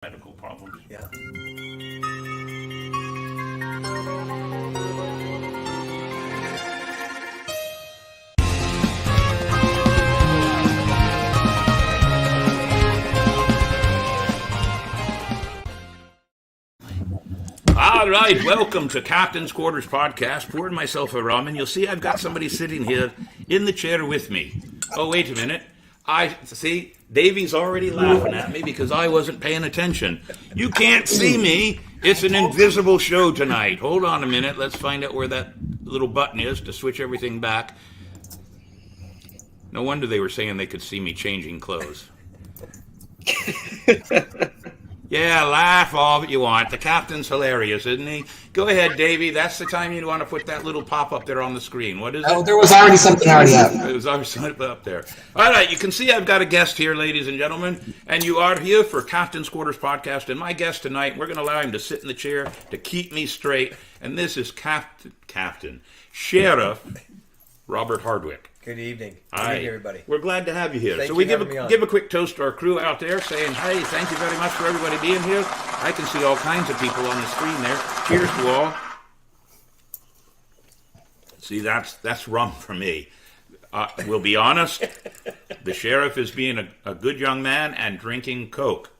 medical problems. Yeah. All right, welcome to Captain's Quarters Podcast. Poured myself a rum, and you'll see I've got somebody sitting here in the chair with me. Oh, wait a minute. I see Davey's already laughing at me because I wasn't paying attention. You can't see me. It's an invisible show tonight. Hold on a minute. Let's find out where that little button is to switch everything back. No wonder they were saying they could see me changing clothes. Yeah, laugh all that you want. The captain's hilarious, isn't he? Go ahead, Davey. That's the time you want to put that little pop-up there on the screen. What is it? Oh, there was already something already up. It was already something up there. All right, you can see I've got a guest here, ladies and gentlemen, and you are here for Captain's Quarters Podcast. And my guest tonight, we're going to allow him to sit in the chair to keep me straight. And this is Sheriff Robert Hardwick. Good evening. Hi. Good evening, everybody. We're glad to have you here. Thank so you we for give having me on. give a quick toast to our crew out there saying, hey, thank you very much for everybody being here. I can see all kinds of people on the screen there. Cheers to all. See, that's rum for me. We'll be honest, the sheriff is being a good young man and drinking Coke.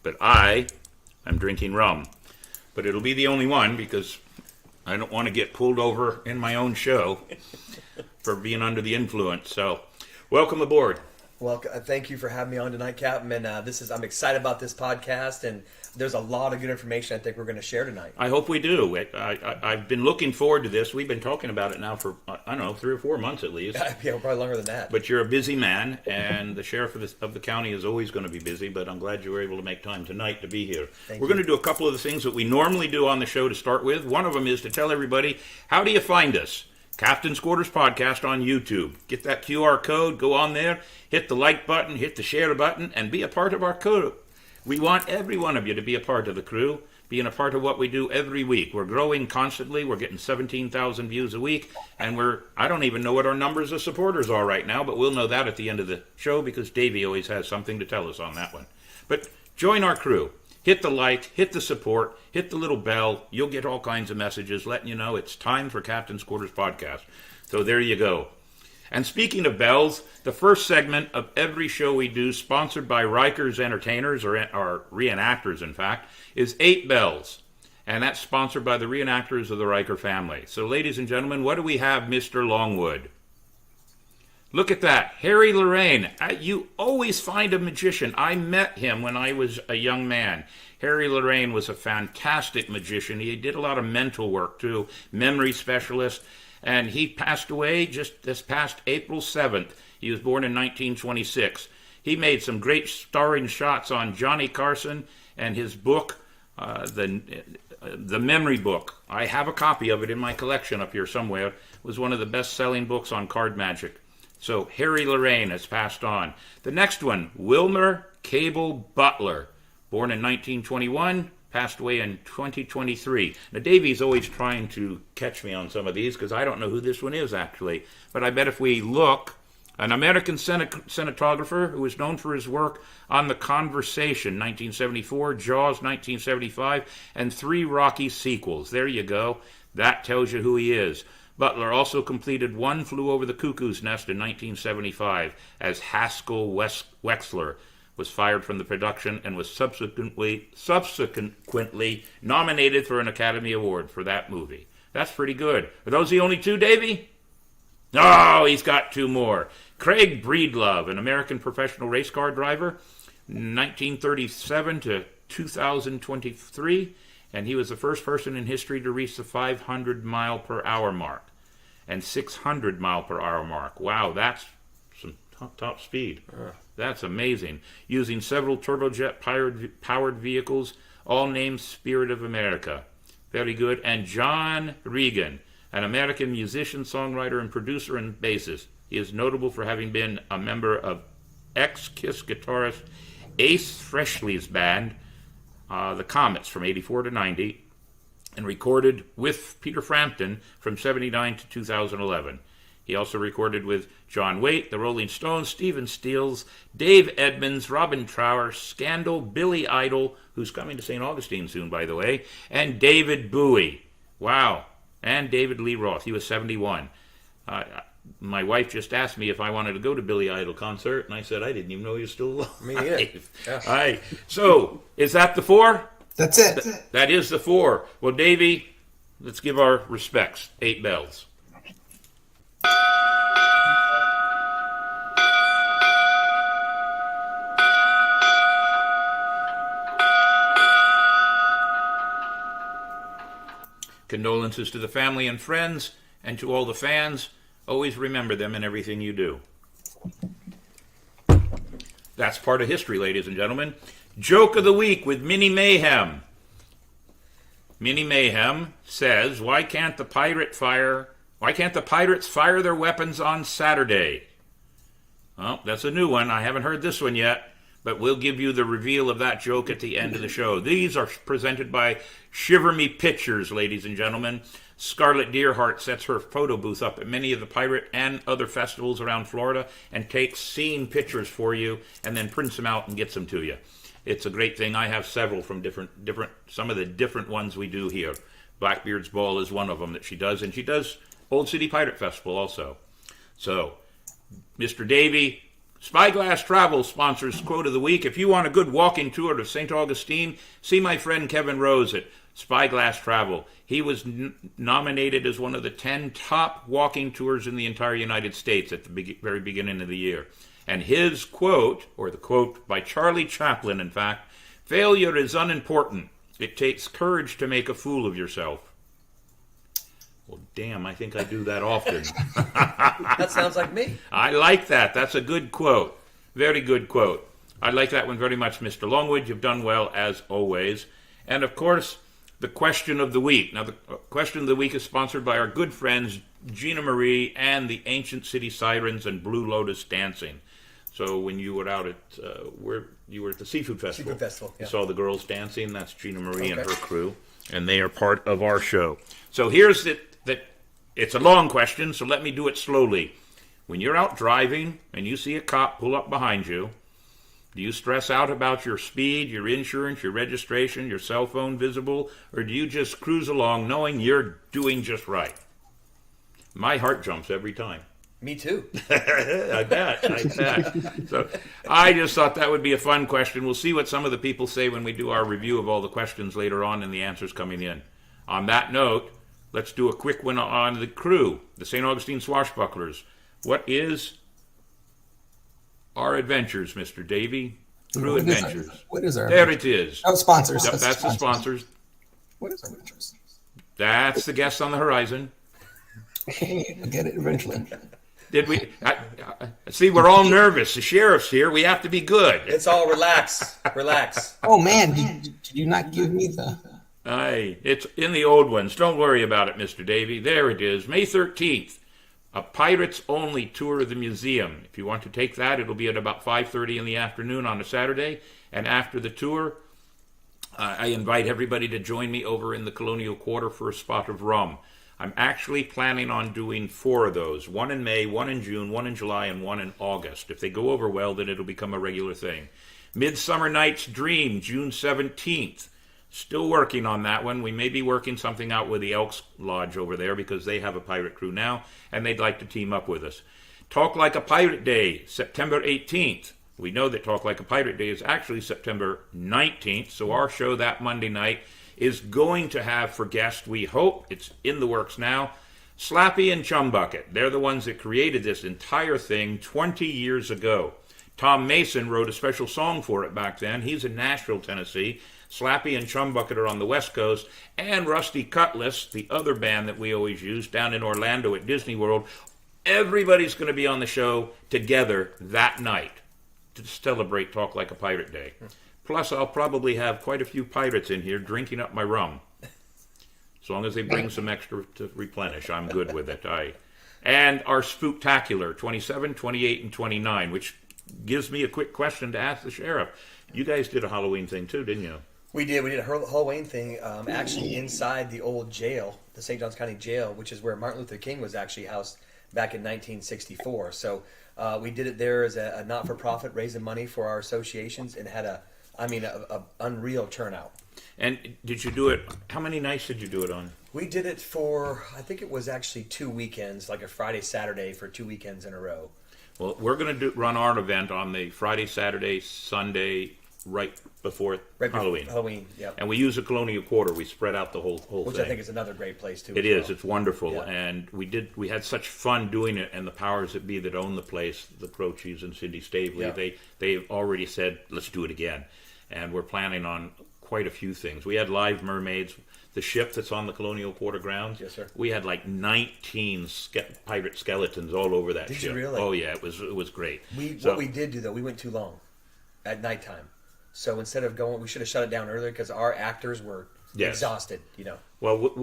But I am drinking rum. But it'll be the only one because I don't want to get pulled over in my own show for being under the influence. So, welcome aboard. Well, thank you for having me on tonight, Captain. And I'm excited about this podcast, and there's a lot of good information I think we're going to share tonight. I hope we do. I've been looking forward to this. We've been talking about it now for, 3 or 4 months at least. Yeah, probably longer than that. But you're a busy man, and the sheriff of the county is always going to be busy, but I'm glad you were able to make time tonight to be here. We're going to do a couple of the things that we normally do on the show to start with. One of them is to tell everybody, how do you find us? Captain's Quarters Podcast on YouTube. Get that QR code, go on there, hit the like button, hit the share button, and be a part of our crew. We want every one of you to be a part of the crew, being a part of what we do every week. We're growing constantly. We're getting 17,000 views a week, and I don't even know what our numbers of supporters are right now, but we'll know that at the end of the show because Davey always has something to tell us on that one. But join our crew. Hit the like, hit the support, hit the little bell. You'll get all kinds of messages letting you know it's time for Captain's Quarters Podcast. So there you go. And speaking of bells, the first segment of every show we do, sponsored by Riker's Entertainers, or reenactors in fact, is 8 Bells. And that's sponsored by the reenactors of the Riker family. So ladies and gentlemen, what do we have, Mr. Longwood? Look at that. Harry Lorraine. You always find a magician. I met him when I was a young man. Harry Lorraine was a fantastic magician. He did a lot of mental work, too. Memory specialist. And he passed away just this past April 7th. He was born in 1926. He made some great starring shots on Johnny Carson and his book, the Memory Book. I have a copy of it in my collection up here somewhere. It was one of the best-selling books on card magic. So Harry Lorraine has passed on. The next one, Wilmer Cable Butler, born in 1921, passed away in 2023. Now, Davey's always trying to catch me on some of these because I don't know who this one is, actually. But I bet if we look, an American cinematographer who is known for his work on The Conversation, 1974, Jaws, 1975, and 3 Rocky sequels. There you go. That tells you who he is. Butler also completed One Flew Over the Cuckoo's Nest in 1975 as Haskell Wexler was fired from the production and was subsequently nominated for an Academy Award for that movie. That's pretty good. Are those the only 2, Davey? Oh, he's got 2 more. Craig Breedlove, an American professional race car driver, 1937 to 2023, and he was the first person in history to reach the 500-mile-per-hour mark and 600-mile-per-hour mark. Wow, that's some top speed. That's amazing. Using several turbojet-powered vehicles, all named Spirit of America. Very good. And John Regan, an American musician, songwriter, and producer and bassist. He is notable for having been a member of ex-Kiss guitarist Ace Frehley's band, the Comets, from 84 to 90, and recorded with Peter Frampton from 79 to 2011. He also recorded with John Waite, the Rolling Stones, Stephen Stills, Dave Edmunds, Robin Trower, Scandal, Billy Idol, who's coming to St. Augustine soon, by the way, and David Bowie. Wow. And David Lee Roth. He was 71. My wife just asked me if I wanted to go to Billy Idol concert, and I said I didn't even know he was still alive. Me either. Yeah. All right. So, is that the 4? That's it. That is the 4. Well, Davey, let's give our respects. 8 bells. Condolences to the family and friends, and to all the fans. Always remember them in everything you do. That's part of history, ladies and gentlemen. Joke of the week with Mini Mayhem. Mini Mayhem says, why can't the pirates fire their weapons on Saturday? Well, that's a new one. I haven't heard this one yet, but we'll give you the reveal of that joke at the end of the show. These are presented by Shiver Me Pictures, ladies and gentlemen. Scarlett Deerheart sets her photo booth up at many of the pirate and other festivals around Florida and takes scene pictures for you and then prints them out and gets them to you. It's a great thing. I have several from some of the different ones we do here. Blackbeard's Ball is one of them that she does, and she does Old City Pirate Festival also. So, Mr. Davey, Spyglass Travel sponsors Quote of the Week. If you want a good walking tour to St. Augustine, see my friend Kevin Rose at Spyglass Travel. He was nominated as one of the 10 top walking tours in the entire United States at the very beginning of the year. And his quote, or the quote by Charlie Chaplin, in fact, failure is unimportant. It takes courage to make a fool of yourself. Well, damn, I think I do that often. That sounds like me. I like that. That's a good quote. Very good quote. I like that one very much, Mr. Longwood. You've done well, as always. And, of course, the question of the week. Now, the question of the week is sponsored by our good friends Gina Marie and the Ancient City Sirens and Blue Lotus Dancing. So when you were out at you were at the Seafood Festival. Yeah. You saw the girls dancing. That's Gina Marie and her crew, and they are part of our show. So here's it's a long question, so let me do it slowly. When you're out driving and you see a cop pull up behind you, do you stress out about your speed, your insurance, your registration, your cell phone visible, or do you just cruise along knowing you're doing just right? My heart jumps every time. Me too. I bet. So I just thought that would be a fun question. We'll see what some of the people say when we do our review of all the questions later on and the answers coming in. On that note, let's do a quick one on the crew, the St. Augustine Swashbucklers. What is our adventures, Mr. Davey? Crew adventures. What is our There adventures? it is. Oh, sponsors. Yep, that's the sponsors. What is our adventures? That's the guests on the horizon. I'll get it eventually. Did we? See, we're all nervous. The sheriff's here. We have to be good. It's all relax. Relax. Oh, man. Did you not give me the... Aye, it's in the old ones. Don't worry about it, Mr. Davey. There it is. May 13th. A Pirates-only tour of the museum. If you want to take that, it'll be at about 5:30 in the afternoon on a Saturday. And after the tour, I invite everybody to join me over in the Colonial Quarter for a spot of rum. I'm actually planning on doing 4 of those. 1 in May, 1 in June, 1 in July, and 1 in August. If they go over well, then it'll become a regular thing. Midsummer Night's Dream, June 17th. Still working on that one. We may be working something out with the Elks Lodge over there because they have a pirate crew now, and they'd like to team up with us. Talk Like a Pirate Day, September 18th. We know that Talk Like a Pirate Day is actually September 19th, so our show that Monday night is going to have for guests, we hope, it's in the works now, Slappy and Chumbucket. They're the ones that created this entire thing 20 years ago. Tom Mason wrote a special song for it back then. He's in Nashville, Tennessee. Slappy and Chumbucket are on the West Coast. And Rusty Cutlass, the other band that we always use, down in Orlando at Disney World. Everybody's going to be on the show together that night to celebrate Talk Like a Pirate Day. Plus, I'll probably have quite a few pirates in here drinking up my rum. As long as they bring some extra to replenish, I'm good with it. And our Spooktacular, 27, 28, and 29, which gives me a quick question to ask the sheriff. You guys did a Halloween thing too, didn't you? We did a Halloween thing actually inside the old jail, the St. Johns County Jail, which is where Martin Luther King was actually housed back in 1964. So we did it there as a not-for-profit, raising money for our associations, and had a unreal turnout. And did you do it? How many nights did you do it on? We did it for, I think it was actually 2 weekends, like a Friday, Saturday for 2 weekends in a row. Well, we're going to run our event on the Friday, Saturday, Sunday, right before Halloween. Halloween, yeah. And we use a Colonial Quarter. We spread out the whole Which thing. I think is another great place too. It is. It's wonderful, Yeah. and we had such fun doing it. And the powers that be that own the place, the Croces and Cindy Stavely, Yeah. they've already said, let's do it again. And we're planning on quite a few things. We had live mermaids. The ship that's on the Colonial Quarter grounds. Yes, sir. We had like 19 pirate skeletons all over that Did ship. you really? Oh yeah, it was great. What we did do though, we went too long at nighttime. So instead of going, we should have shut it down earlier because our actors were Yes. exhausted. Well,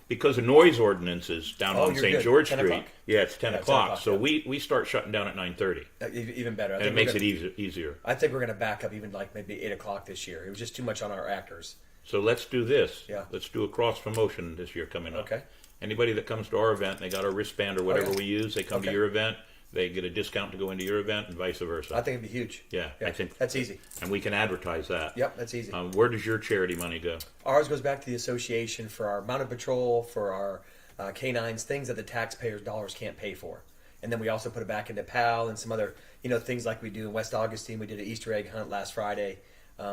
because of noise ordinances down on you're St. good. George 10 Street. o'clock. Yeah, it's 10 Yeah, 10 o'clock. o'clock, So yeah. we start shutting down at 9:30, Even better. and it makes it easier. I think we're going to back up even like maybe 8 o'clock this year. It was just too much on our actors. So let's do this. Yeah. Let's do a cross promotion this year coming up. Okay. Anybody that comes to our event, they got our wristband or whatever yeah. we use. They come to Okay. your event, they get a discount to go into your event, and vice versa. I think it'd be huge. Yeah, I think that's easy. And we can advertise that. Yep, that's easy. Where does your charity money go? Ours goes back to the association for our mounted patrol, for our canines, things that the taxpayers' dollars can't pay for. And then we also put it back into PAL and some other, things like we do in West Augustine. We did an Easter egg hunt last Friday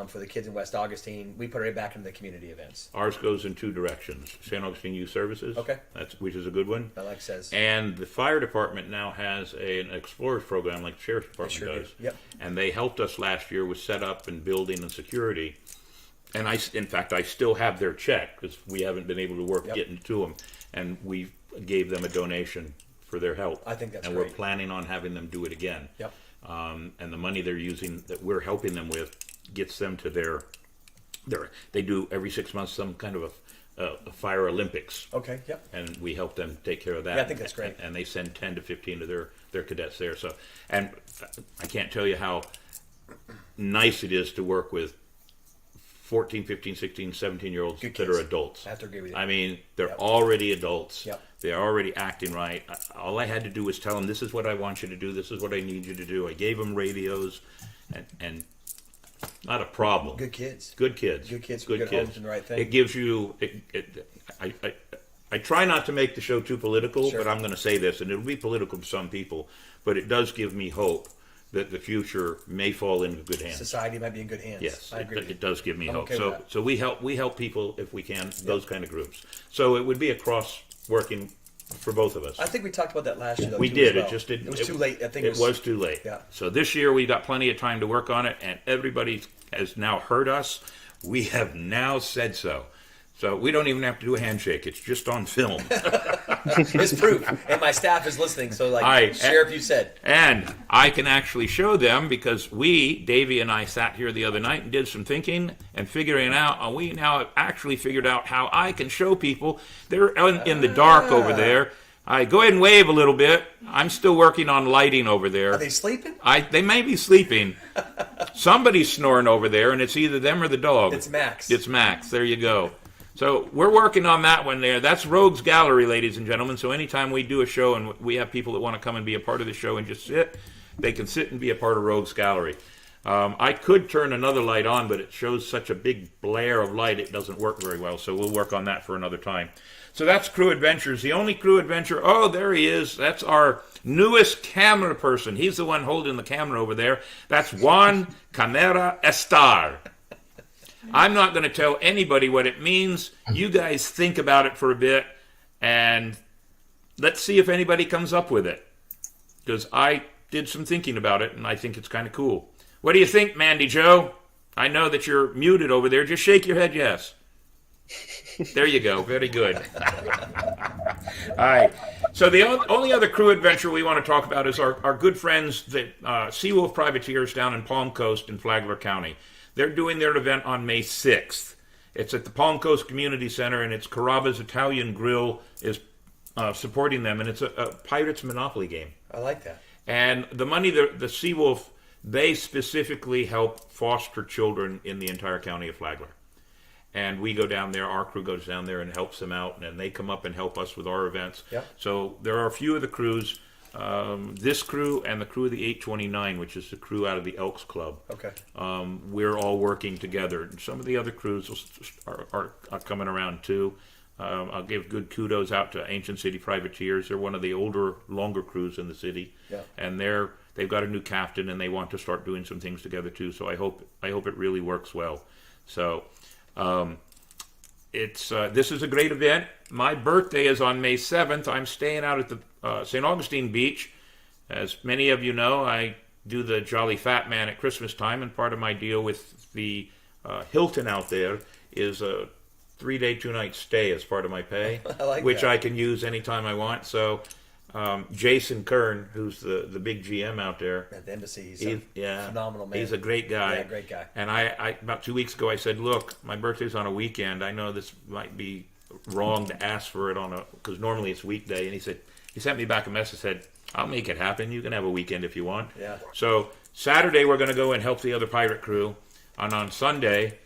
for the kids in West Augustine. We put it right back into the community events. Ours goes in two directions. St. Augustine Youth Services. Okay. Which is a good one. Like it says. And the fire department now has an explorers program like the sheriff's department sure does. do. Yep. And they helped us last year with setup and building and security. And in fact, I still have their check because we haven't been able to work getting to them. And we gave them a donation for their help. I think that's and great. we're planning on having them do it again. Yep. And the money they're using that we're helping them with gets them to their they do every 6 months some kind of a fire Olympics. Okay, yep. And we help them take care of that. Yeah, I think that's great. And they send 10 to 15 of their cadets there. So, and I can't tell you how nice it is to work with 14, 15, 16, 17-year-olds that are adults. I have to agree with you. I mean, they're already adults. Yep. They're already acting right. All I had to do was tell them, this is what I want you to do. This is what I need you to do. I gave them radios and not a problem. Good kids. Good kids. Good kids. Good Good kids. homes and the right thing. It gives you. I try not to make the show too political, Sure. but I'm going to say this, and it'll be political to some people, but it does give me hope that the future may fall into good hands. Society might be in good hands. Yes, I agree. it does give me I'm hope. okay with that. So we help people if we can, those kind of groups. So it would be a cross working for both of us. I think we talked about that last year, though. We too, did. as well. It just didn't. It was too late. I think it was too late. Yeah. So this year we got plenty of time to work on it, and everybody has now heard us. We have now said so. So we don't even have to do a handshake. It's just on film. It's proof, and my staff is listening. So, Sheriff, you said, and I can actually show them because Davey and I sat here the other night and did some thinking and figuring out. And we now have actually figured out how I can show people. They're in the dark over there. Go ahead and wave a little bit. I'm still working on lighting over there. Are they sleeping? They may be sleeping. Somebody's snoring over there, and it's either them or the dog. It's Max. It's Max. There you go. So we're working on that one there. That's Rogues Gallery, ladies and gentlemen. So anytime we do a show and we have people that want to come and be a part of the show and just sit, they can sit and be a part of Rogues Gallery. I could turn another light on, but it shows such a big blare of light it doesn't work very well. So we'll work on that for another time. So that's Crew Adventures. The only Crew Adventure. Oh, there he is. That's our newest camera person. He's the one holding the camera over there. That's Juan Camera Estar. I'm not going to tell anybody what it means. You guys think about it for a bit, and let's see if anybody comes up with it. Because I did some thinking about it, and I think it's kind of cool. What do you think, Mandy Joe? I know that you're muted over there. Just shake your head yes. There you go. Very good. All right. So the only other crew adventure we want to talk about is our good friends, the Seawolf Privateers down in Palm Coast in Flagler County. They're doing their event on May 6th. It's at the Palm Coast Community Center, and it's Carrabba's Italian Grill is supporting them, and it's a Pirates Monopoly game. I like that. And the money, the Seawolf, they specifically help foster children in the entire county of Flagler. and we go down there. Our crew goes down there and helps them out, and they come up and help us with our events. Yep. So there are a few of the crews, this crew and the crew of the 829, which is the crew out of the Elks Club. Okay. We're all working together. And some of the other crews are coming around too. I'll give good kudos out to Ancient City Privateers. They're one of the older, longer crews in the city, and they've got a new captain, and they want to start doing some things together too. So I hope it really works well. So this is a great event. My birthday is on May 7th. I'm staying out at the St. Augustine Beach. As many of you know, I do the Jolly Fat Man at Christmas time, and part of my deal with the Hilton out there is a 3-day, 2-night stay as part of my pay, which I can use anytime I want. So Jason Kern, who's the big GM out there at the embassy, he's a phenomenal man. He's a great guy. Yeah, great guy. And I about 2 weeks ago, I said, look, my birthday's on a weekend. I know this might be wrong to ask for it because normally it's weekday. And he sent me back a message, said, I'll make it happen. You can have a weekend if you want. Yeah. So Saturday, we're going to go and help the other pirate crew. And on Sunday,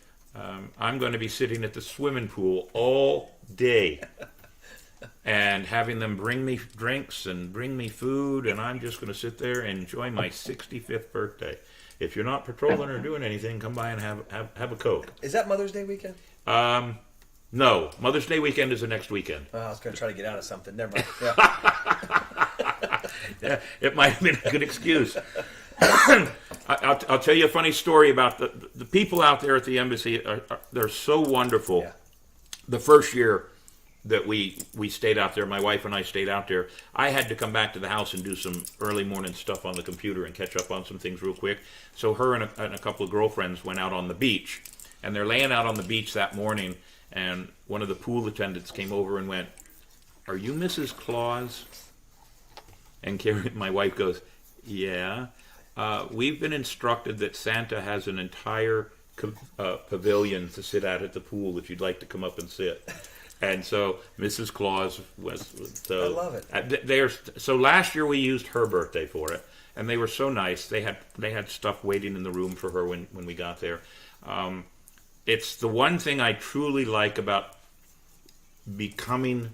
I'm going to be sitting at the swimming pool all day and having them bring me drinks and bring me food, and I'm just going to sit there and enjoy my 65th birthday. If you're not patrolling or doing anything, come by and have a Coke. Is that Mother's Day weekend? No. Mother's Day weekend is the next weekend. I was going to try to get out of something. Never mind. Yeah, it might have been a good excuse. I'll tell you a funny story about the people out there at the embassy. They're so wonderful. Yeah. The first year that we stayed out there, my wife and I stayed out there, I had to come back to the house and do some early morning stuff on the computer and catch up on some things real quick. So her and a couple of girlfriends went out on the beach, and they're laying out on the beach that morning, and one of the pool attendants came over and went, "Are you Mrs. Claus?" And Carrie, my wife, goes, "Yeah. We've been instructed that Santa has an entire pavilion to sit at the pool if you'd like to come up and sit." And so Mrs. Claus was. So, I love it. So last year we used her birthday for it, and they were so nice. They had stuff waiting in the room for her when we got there. It's the one thing I truly like about becoming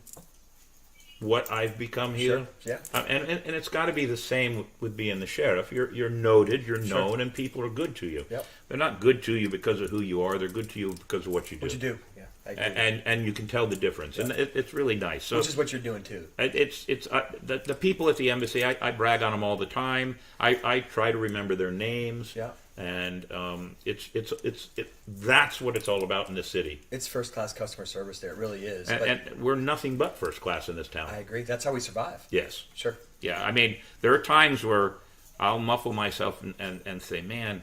what I've become here. Sure. Yeah. And it's got to be the same with being the sheriff. You're noted, you're known, and people are good to you. Yep. They're not good to you because of who you are. They're good to you because of what you do. What you do. Yeah. I agree. And you can tell the difference, and it's really nice. So which is what you're doing too. It's the people at the embassy. I brag on them all the time. I try to remember their names. Yeah. And that's what it's all about in this city. It's first class customer service there. It really is. And we're nothing but first class in this town. I agree. That's how we survive. Yes. Sure. Yeah. I mean, there are times where I'll muffle myself and say, "Man,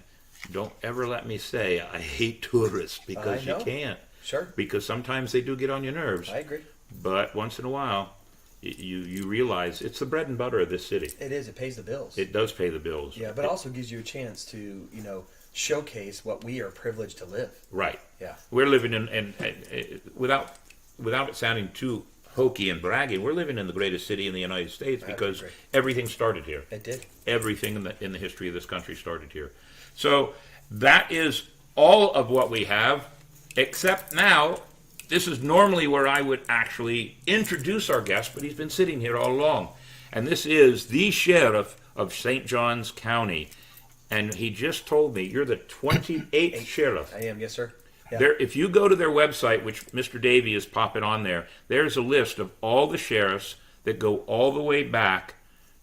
don't ever let me say I hate tourists," because you can't. Sure. Because sometimes they do get on your nerves. I agree. But once in a while, you realize it's the bread and butter of this city. It is. It pays the bills. It does pay the bills. Yeah, but also gives you a chance to, showcase what we are privileged to live. Right. Yeah. We're living in without it sounding too hokey and braggy, we're living in the greatest city in the United States because everything started here. It did. Everything in the history of this country started here. So that is all of what we have, except now, this is normally where I would actually introduce our guest, but he's been sitting here all along. And this is the sheriff of St. Johns County. And he just told me you're the 28th sheriff. I am, yes, sir. Yeah. There, if you go to their website, which Mr. Davey is popping on there, there's a list of all the sheriffs that go all the way back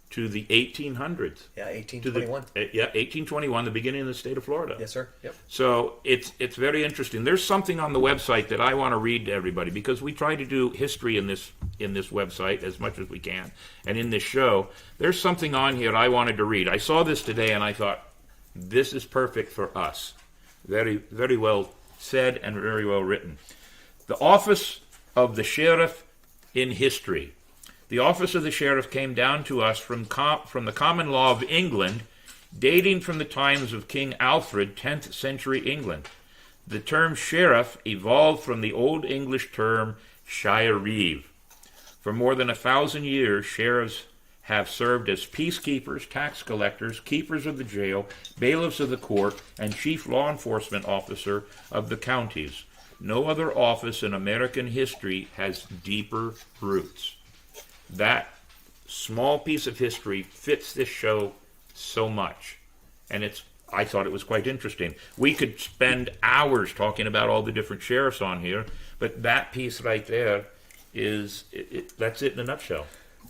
to the 1800s. Yeah, 1821. 1821, the beginning of the state of Florida. Yes, sir. Yep. So it's very interesting. There's something on the website that I want to read to everybody because we try to do history in this website as much as we can, and in this show, there's something on here I wanted to read. I saw this today and I thought, this is perfect for us. Very, very well said and very well written. The office of the sheriff in history. The office of the sheriff came down to us from the common law of England, dating from the times of King Alfred, 10th century England. The term sheriff evolved from the Old English term shire reeve. For more than 1,000 years, sheriffs have served as peacekeepers, tax collectors, keepers of the jail, bailiffs of the court, and chief law enforcement officer of the counties. No other office in American history has deeper roots. That small piece of history fits this show so much. And I thought it was quite interesting. We could spend hours talking about all the different sheriffs on here, but that piece right there that's it in a nutshell.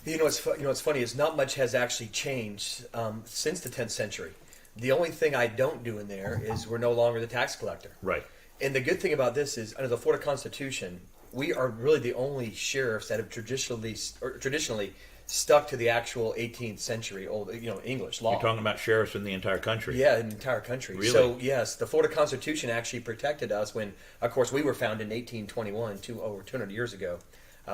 What's funny is not much has actually changed since the 10th century. The only thing I don't do in there is we're no longer the tax collector. Right. And the good thing about this is, under the Florida Constitution, we are really the only sheriffs that have traditionally stuck to the actual 18th century old, English law. You're talking about sheriffs in the entire country. Yeah, in the entire country. Really? So yes, the Florida Constitution actually protected us when, of course, we were founded in 1821, over 200 years ago.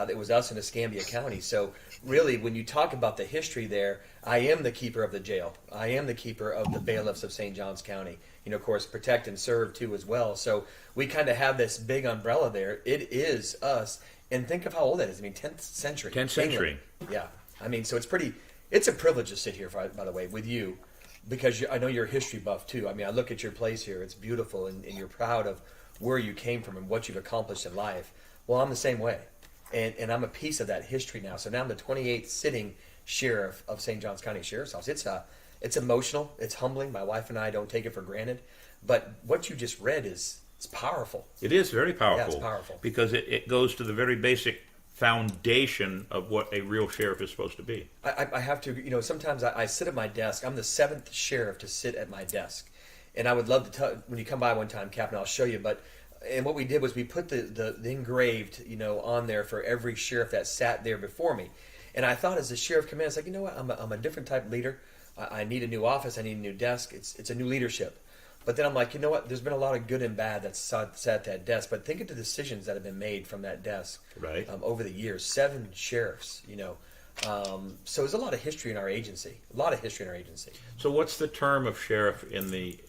It was us in Escambia County. So really, when you talk about the history there, I am the keeper of the jail. I am the keeper of the bailiffs of St. Johns County. Of course, protect and serve too as well. So we kind of have this big umbrella there. It is us. And think of how old that is. 10th century. 10th century. England. Yeah. So it's a privilege to sit here, by the way, with you, because I know you're a history buff too. I look at your place here. It's beautiful, and you're proud of where you came from and what you've accomplished in life. Well, I'm the same way. And I'm a piece of that history now. So now I'm the 28th sitting sheriff of St. Johns County Sheriff's Office. It's emotional. It's humbling. My wife and I don't take it for granted. But what you just read it's powerful. It is very powerful. Yeah, it's powerful. Because it goes to the very basic foundation of what a real sheriff is supposed to be. I have to, sometimes I sit at my desk. I'm the 7th sheriff to sit at my desk. And I would love to tell, when you come by one time, Captain, I'll show you. And what we did was we put the engraved, on there for every sheriff that sat there before me. And I thought, as the sheriff came in, it's like, you know what? I'm a different type of leader. I need a new office. I need a new desk. It's a new leadership. But then I'm like, you know what? There's been a lot of good and bad that's sat at that desk. But think of the decisions that have been made from that desk, right? Over the years. 7 sheriffs, So there's a lot of history in our agency. So what's the term of sheriff in the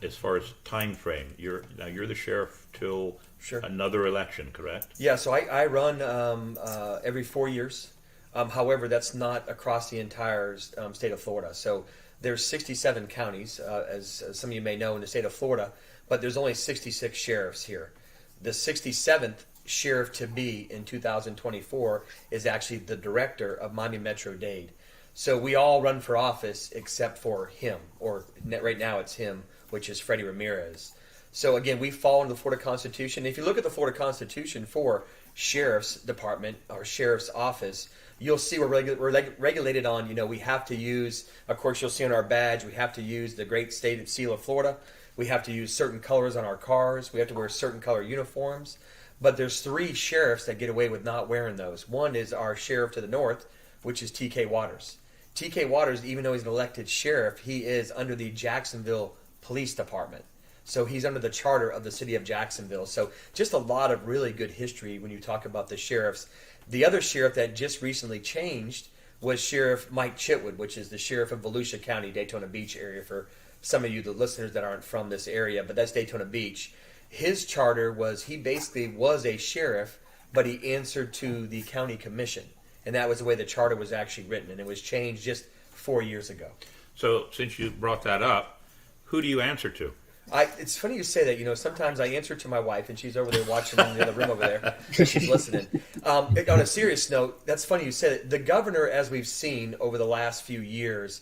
as far as time frame? You're the sheriff till another election, correct? Yeah. So I run every 4 years. However, that's not across the entire state of Florida. So there's 67 counties, as some of you may know, in the state of Florida, but there's only 66 sheriffs here. The 67th sheriff to be in 2024 is actually the director of Miami Metro-Dade. So we all run for office except for him, or right now it's him, which is Freddie Ramirez. So again, we fall into the Florida Constitution. If you look at the Florida Constitution for Sheriff's Department or Sheriff's Office, you'll see we're regulated on, we have to use, of course you'll see on our badge, we have to use the great state seal of Florida. We have to use certain colors on our cars. We have to wear certain color uniforms. But there's 3 sheriffs that get away with not wearing those. One is our sheriff to the north, which is T.K. Waters. T.K. Waters, even though he's an elected sheriff, he is under the Jacksonville Police Department. So he's under the charter of the city of Jacksonville. So just a lot of really good history when you talk about the sheriffs. The other sheriff that just recently changed was Sheriff Mike Chitwood, which is the sheriff of Volusia County, Daytona Beach area, for some of you, the listeners that aren't from this area, but that's Daytona Beach. His charter was, he basically was a sheriff, but he answered to the county commission. And that was the way the charter was actually written. And it was changed just 4 years ago. So since you brought that up, who do you answer to? It's funny you say that. Sometimes I answer to my wife, and she's over there watching in the other room over there. She's listening. On a serious note, that's funny you say that. The governor, as we've seen over the last few years,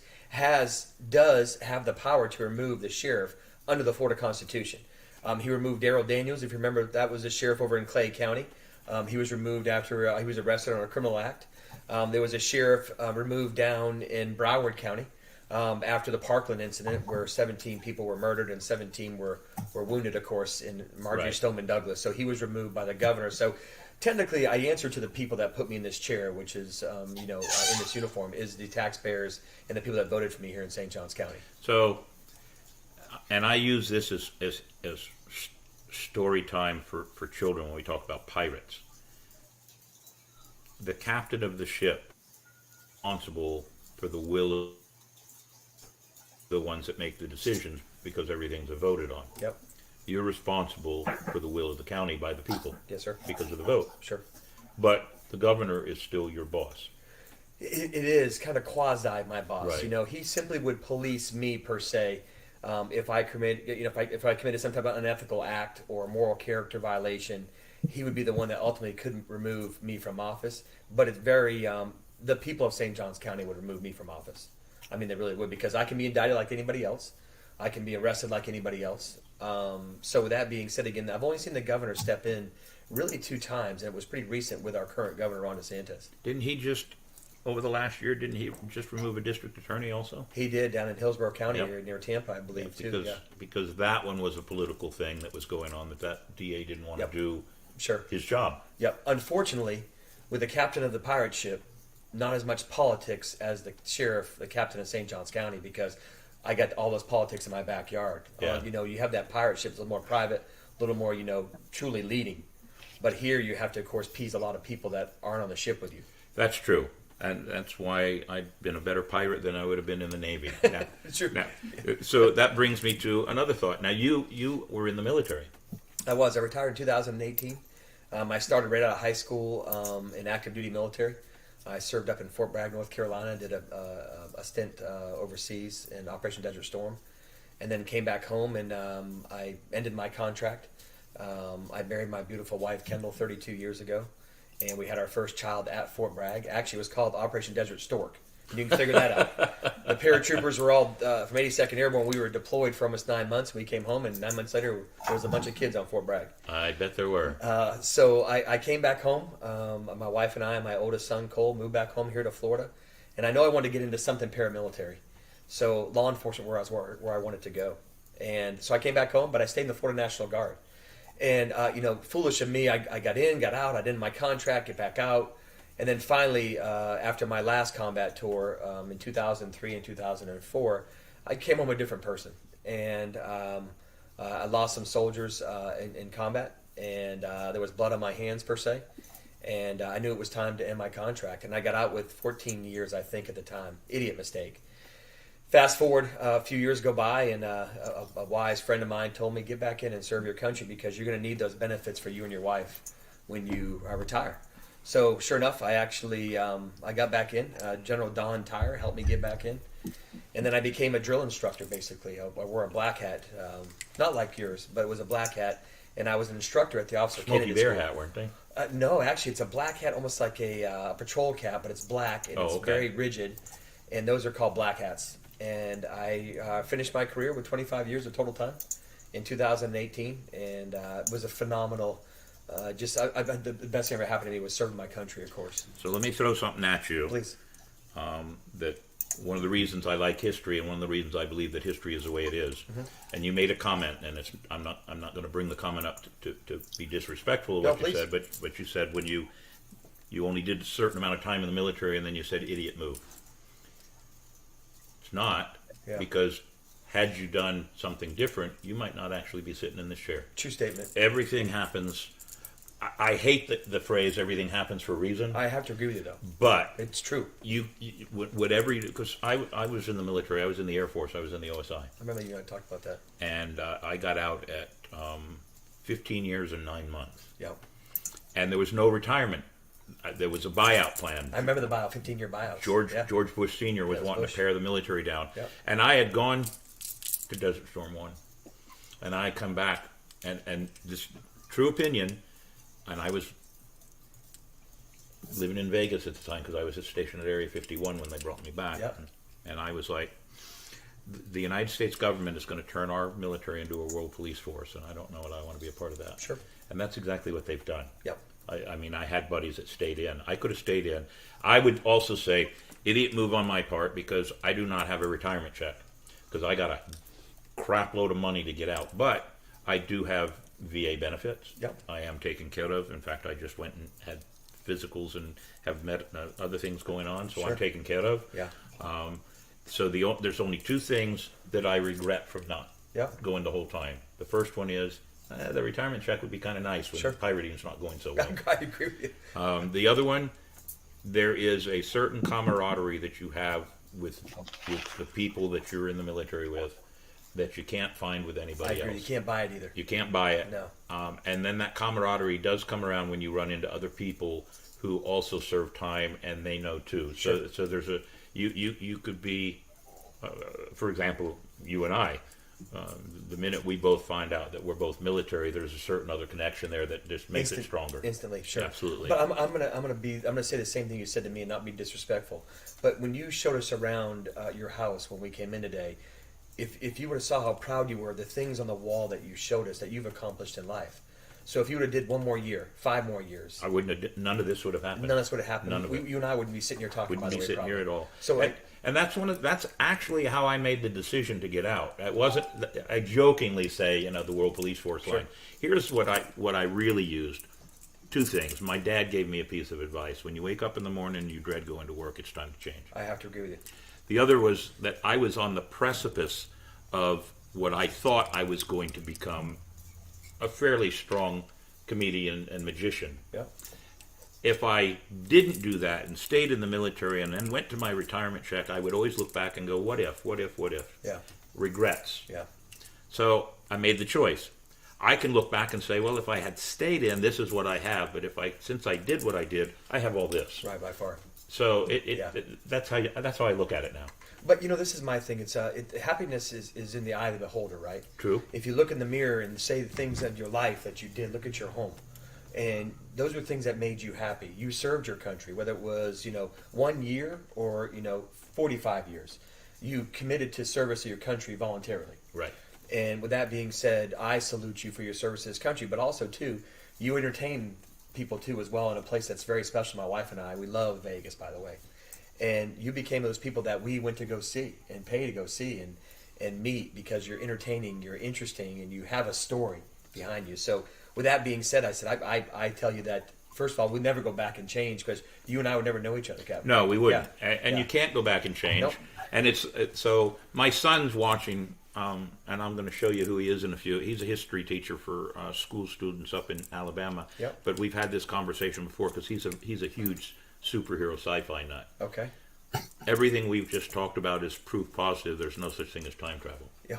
does have the power to remove the sheriff under the Florida Constitution. He removed Darrell Daniels. If you remember, that was the sheriff over in Clay County. He was removed after he was arrested on a criminal act. There was a sheriff removed down in Broward County after the Parkland incident, where 17 people were murdered and 17 were wounded, of course, in Marjorie Stoneman Douglas. So he was removed by the governor. So technically, I answer to the people that put me in this chair, which is, in this uniform, is the taxpayers and the people that voted for me here in St. Johns County. So, and I use this as story time for children when we talk about pirates. The captain of the ship responsible for the will of the ones that make the decisions, because everything's voted on. Yep. You're responsible for the will of the county by the people. Yes, sir. Because of the vote. Sure. But the governor is still your boss. It is kind of quasi my boss. Right. He simply would police me, per se. If I committed some type of unethical act or moral character violation, he would be the one that ultimately couldn't remove me from office. But it's very the people of St. Johns County would remove me from office. I mean, they really would, because I can be indicted like anybody else. I can be arrested like anybody else. So with that being said, again, I've only seen the governor step in really 2 times, and it was pretty recent with our current governor, Ron DeSantis. Didn't he just, over the last year, didn't he just remove a district attorney also? He did, down in Hillsborough County, Yep. near Tampa, I believe, too. Yeah. Because that one was a political thing that was going on, that DA didn't want Yep. to do Sure. his job. Yep. Unfortunately, with the captain of the pirate ship, not as much politics as the sheriff, the captain of St. Johns County, because I got all those politics in my backyard. Yeah. You have that pirate ship, it's a little more private, a little more, truly leading. But here you have to, of course, appease a lot of people that aren't on the ship with you. That's true. And that's why I've been a better pirate than I would have been in the Navy. Now, True. so that brings me to another thought. Now, you were in the military. I retired in 2018. I started right out of high school in active duty military. I served up in Fort Bragg, North Carolina, did a stint overseas in Operation Desert Storm, and then came back home, and I ended my contract. I married my beautiful wife, Kendall, 32 years ago, and we had our first child at Fort Bragg. Actually, it was called Operation Desert Stork. You can figure that out. The paratroopers were all from 82nd Airborne. We were deployed for almost 9 months. We came home, and 9 months later, there was a bunch of kids on Fort Bragg. I bet there were. So I came back home. My wife and I and my oldest son, Cole, moved back home here to Florida. And I know I wanted to get into something paramilitary. So law enforcement where I wanted to go. And so I came back home, but I stayed in the Florida National Guard. And, foolish of me, I got in, got out. I did my contract, get back out. And then finally, after my last combat tour in 2003 and 2004, I came home a different person. And I lost some soldiers in combat, and there was blood on my hands, per se. And I knew it was time to end my contract. And I got out with 14 years, I think, at the time. Idiot mistake. Fast forward, a few years go by, and a wise friend of mine told me, get back in and serve your country, because you're going to need those benefits for you and your wife when you retire. So sure enough, I actually I got back in. General Don Tyre helped me get back in, and then I became a drill instructor. Basically, I wore a black hat, not like yours, but it was a black hat, and I was an instructor at the Officer Smokey Candidate Bear School. hat, weren't they? No, actually, it's a black hat, almost like a patrol cap, but it's black and it's okay. very rigid, and those are called black hats. And I finished my career with 25 years of total time in 2018, and it was a phenomenal. The best thing ever happened to me was serving my country, of course. So let me throw something at you. Please. That one of the reasons I like history, and one of the reasons I believe that history is the way it is. Mm-hmm. And you made a comment, and I'm not going to bring the comment up to be disrespectful of No, what you said, but you said when you only did a certain amount of time in the military, and then you said idiot move. It's not, because had you done something different, you might not actually be sitting in this chair. True statement. Everything happens. I hate the phrase "everything happens for a reason." I have to agree with you, though. But It's true. you whatever you do, because I was in the military. I was in the Air Force. I was in the OSI, I remember you talked about that. and I got out at 15 years and 9 months. Yep. And there was no retirement. There was a buyout plan. I remember the buyout, 15-year buyouts. George Bush Sr. was That was wanting Bush. to pare the military down. Yep. And I had gone to Desert Storm 1. And I come back, and this true opinion, and I was living in Vegas at the time because I was stationed at Area 51 when they brought me back. Yep. And I was like, the United States government is going to turn our military into a world police force, and I don't know that I want to be a part of that. Sure. And that's exactly what they've done. Yep. I mean, I had buddies that stayed in. I could have stayed in. I would also say, idiot move on my part, because I do not have a retirement check, because I got a crap load of money to get out. But I do have VA benefits. Yep. I am taken care of. In fact, I just went and had physicals and have met other things going on, so Sure. I'm taken care of. Yeah. So there's only two things that I regret from not Yep. going the whole time. The first one is the retirement check would be kind of nice when Sure. pirating's not going so well. I agree with you. The other one, there is a certain camaraderie that you have with the people that you're in the military with that you can't find with I anybody agree. else. You can't buy it either. You can't buy it. No. And then that camaraderie does come around when you run into other people who also serve time and they know too. So Sure. so there's you could be, for example, you and I. The minute we both find out that we're both military, there's a certain other connection there that just makes it stronger. Instantly, sure. Absolutely. But I'm gonna say the same thing you said to me and not be disrespectful. But when you showed us around your house when we came in today, if you would have saw how proud you were, the things on the wall that you showed us that you've accomplished in life. So if you would have did 1 more year, 5 more years, I wouldn't have. None of this would have happened. none of this would have happened. None of it. You and I wouldn't be sitting here talking. Wouldn't be sitting here at all. So and that's actually how I made the decision to get out. It wasn't. I jokingly say, the World Police Force Sure. line. Here's what I really used. 2 things. My dad gave me a piece of advice. When you wake up in the morning and you dread going to work, it's time to change. I have to agree with you. The other was that I was on the precipice of what I thought I was going to become a fairly strong comedian and magician. Yeah. If I didn't do that and stayed in the military and then went to my retirement check, I would always look back and go, what if? Yeah. Regrets. Yeah. So I made the choice. I can look back and say, well, if I had stayed in, this is what I have. But since I did what I did, I have all this. Right, by far. So that's how I look at it now. But this is my thing. It's happiness is in the eye of the beholder, right? True. If you look in the mirror and say the things of your life that you did, look at your home, and those were things that made you happy. You served your country, whether it was 1 year or 45 years. You committed to service of your country voluntarily. Right. And with that being said, I salute you for your service to this country, but also too, you entertain people too as well in a place that's very special. My wife and I, we love Vegas, by the way. And you became those people that we went to go see and pay to go see and meet because you're entertaining, you're interesting, and you have a story behind you. So with that being said, I said, I tell you that, first of all, we'd never go back and change because you and I would never know each other, Captain. No, we wouldn't. Yeah. And you can't go back and change. Nope. And so my son's watching, and I'm going to show you who he is in a few. He's a history teacher for school students up in Alabama. Yep. But we've had this conversation before because he's a huge superhero sci-fi nut. Okay. Everything we've just talked about is proof positive there's no such thing as time travel. Yeah.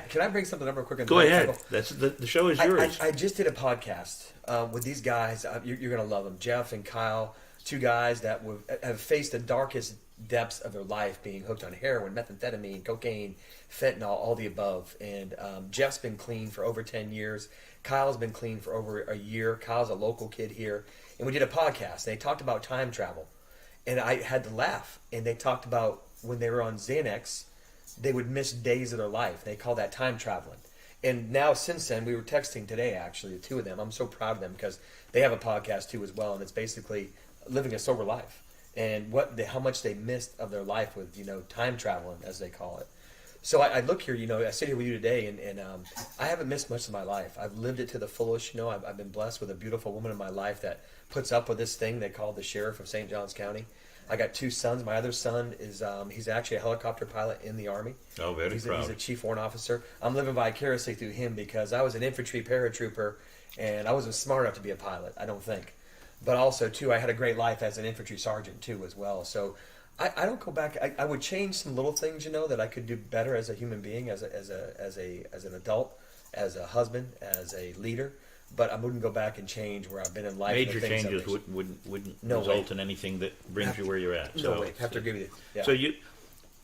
Can I bring something up real quick? Go ahead. That's the show is yours. I just did a podcast with these guys. You're going to love them. Jeff and Kyle, 2 guys that have faced the darkest depths of their life, being hooked on heroin, methamphetamine, cocaine, fentanyl, all the above. And Jeff's been clean for over 10 years. Kyle's been clean for over a year. Kyle's a local kid here. And we did a podcast. They talked about time travel. And I had to laugh. And they talked about when they were on Xanax, they would miss days of their life. They call that time traveling. And now since then, we were texting today, actually, the 2 of them. I'm so proud of them because they have a podcast too as well. And it's basically living a sober life. And how much they missed of their life with, time traveling, as they call it. So I look here, I sit here with you today, and I haven't missed much of my life. I've lived it to the fullest. I've been blessed with a beautiful woman in my life that puts up with this thing they call the Sheriff of St. Johns County. I got 2 sons. My other son is he's actually a helicopter pilot in the Army. Oh, very proud. He's a chief warrant officer. I'm living vicariously through him because I was an infantry paratrooper, and I wasn't smart enough to be a pilot, I don't think. But also, too, I had a great life as an infantry sergeant, too, as well. So I don't go back. I would change some little things, that I could do better as a human being, as an adult, as a husband, as a leader. But I wouldn't go back and change where I've been in life. Major changes wouldn't result in anything that brings you where you're at. No way. Have to agree with you. Yeah. So you,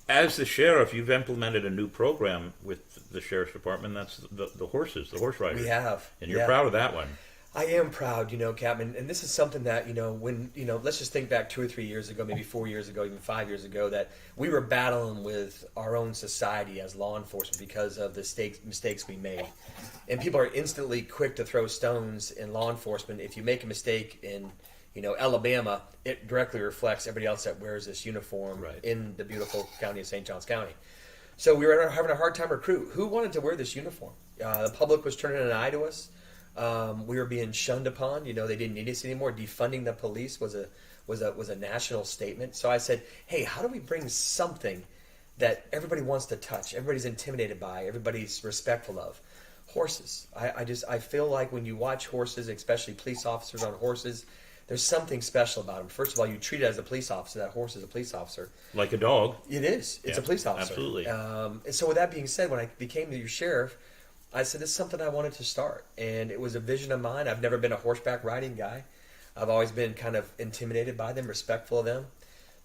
as the sheriff, you've implemented a new program with the sheriff's department. That's the horses, the horse riders. We have. And you're proud of that one. I am proud, Captain, and this is something that, when, let's just think back 2 or 3 years ago, maybe 4 years ago, even 5 years ago, that we were battling with our own society as law enforcement because of the mistakes we made. And people are instantly quick to throw stones in law enforcement. If you make a mistake in, Alabama, it directly reflects everybody else that wears this uniform in the beautiful county of St. Johns County. So we were having a hard time recruit. Who wanted to wear this uniform? The public was turning an eye to us. We were being shunned upon. They didn't need us anymore. Defunding the police was a national statement. So I said, hey, how do we bring something that everybody wants to touch, everybody's intimidated by, everybody's respectful of? Horses. I feel like when you watch horses, especially police officers on horses, there's something special about them. First of all, you treat it as a police officer. That horse is a police officer. Like a dog. It is. It's a police officer. Absolutely. And so with that being said, when I became your sheriff, I said, this is something I wanted to start. And it was a vision of mine. I've never been a horseback riding guy. I've always been kind of intimidated by them, respectful of them.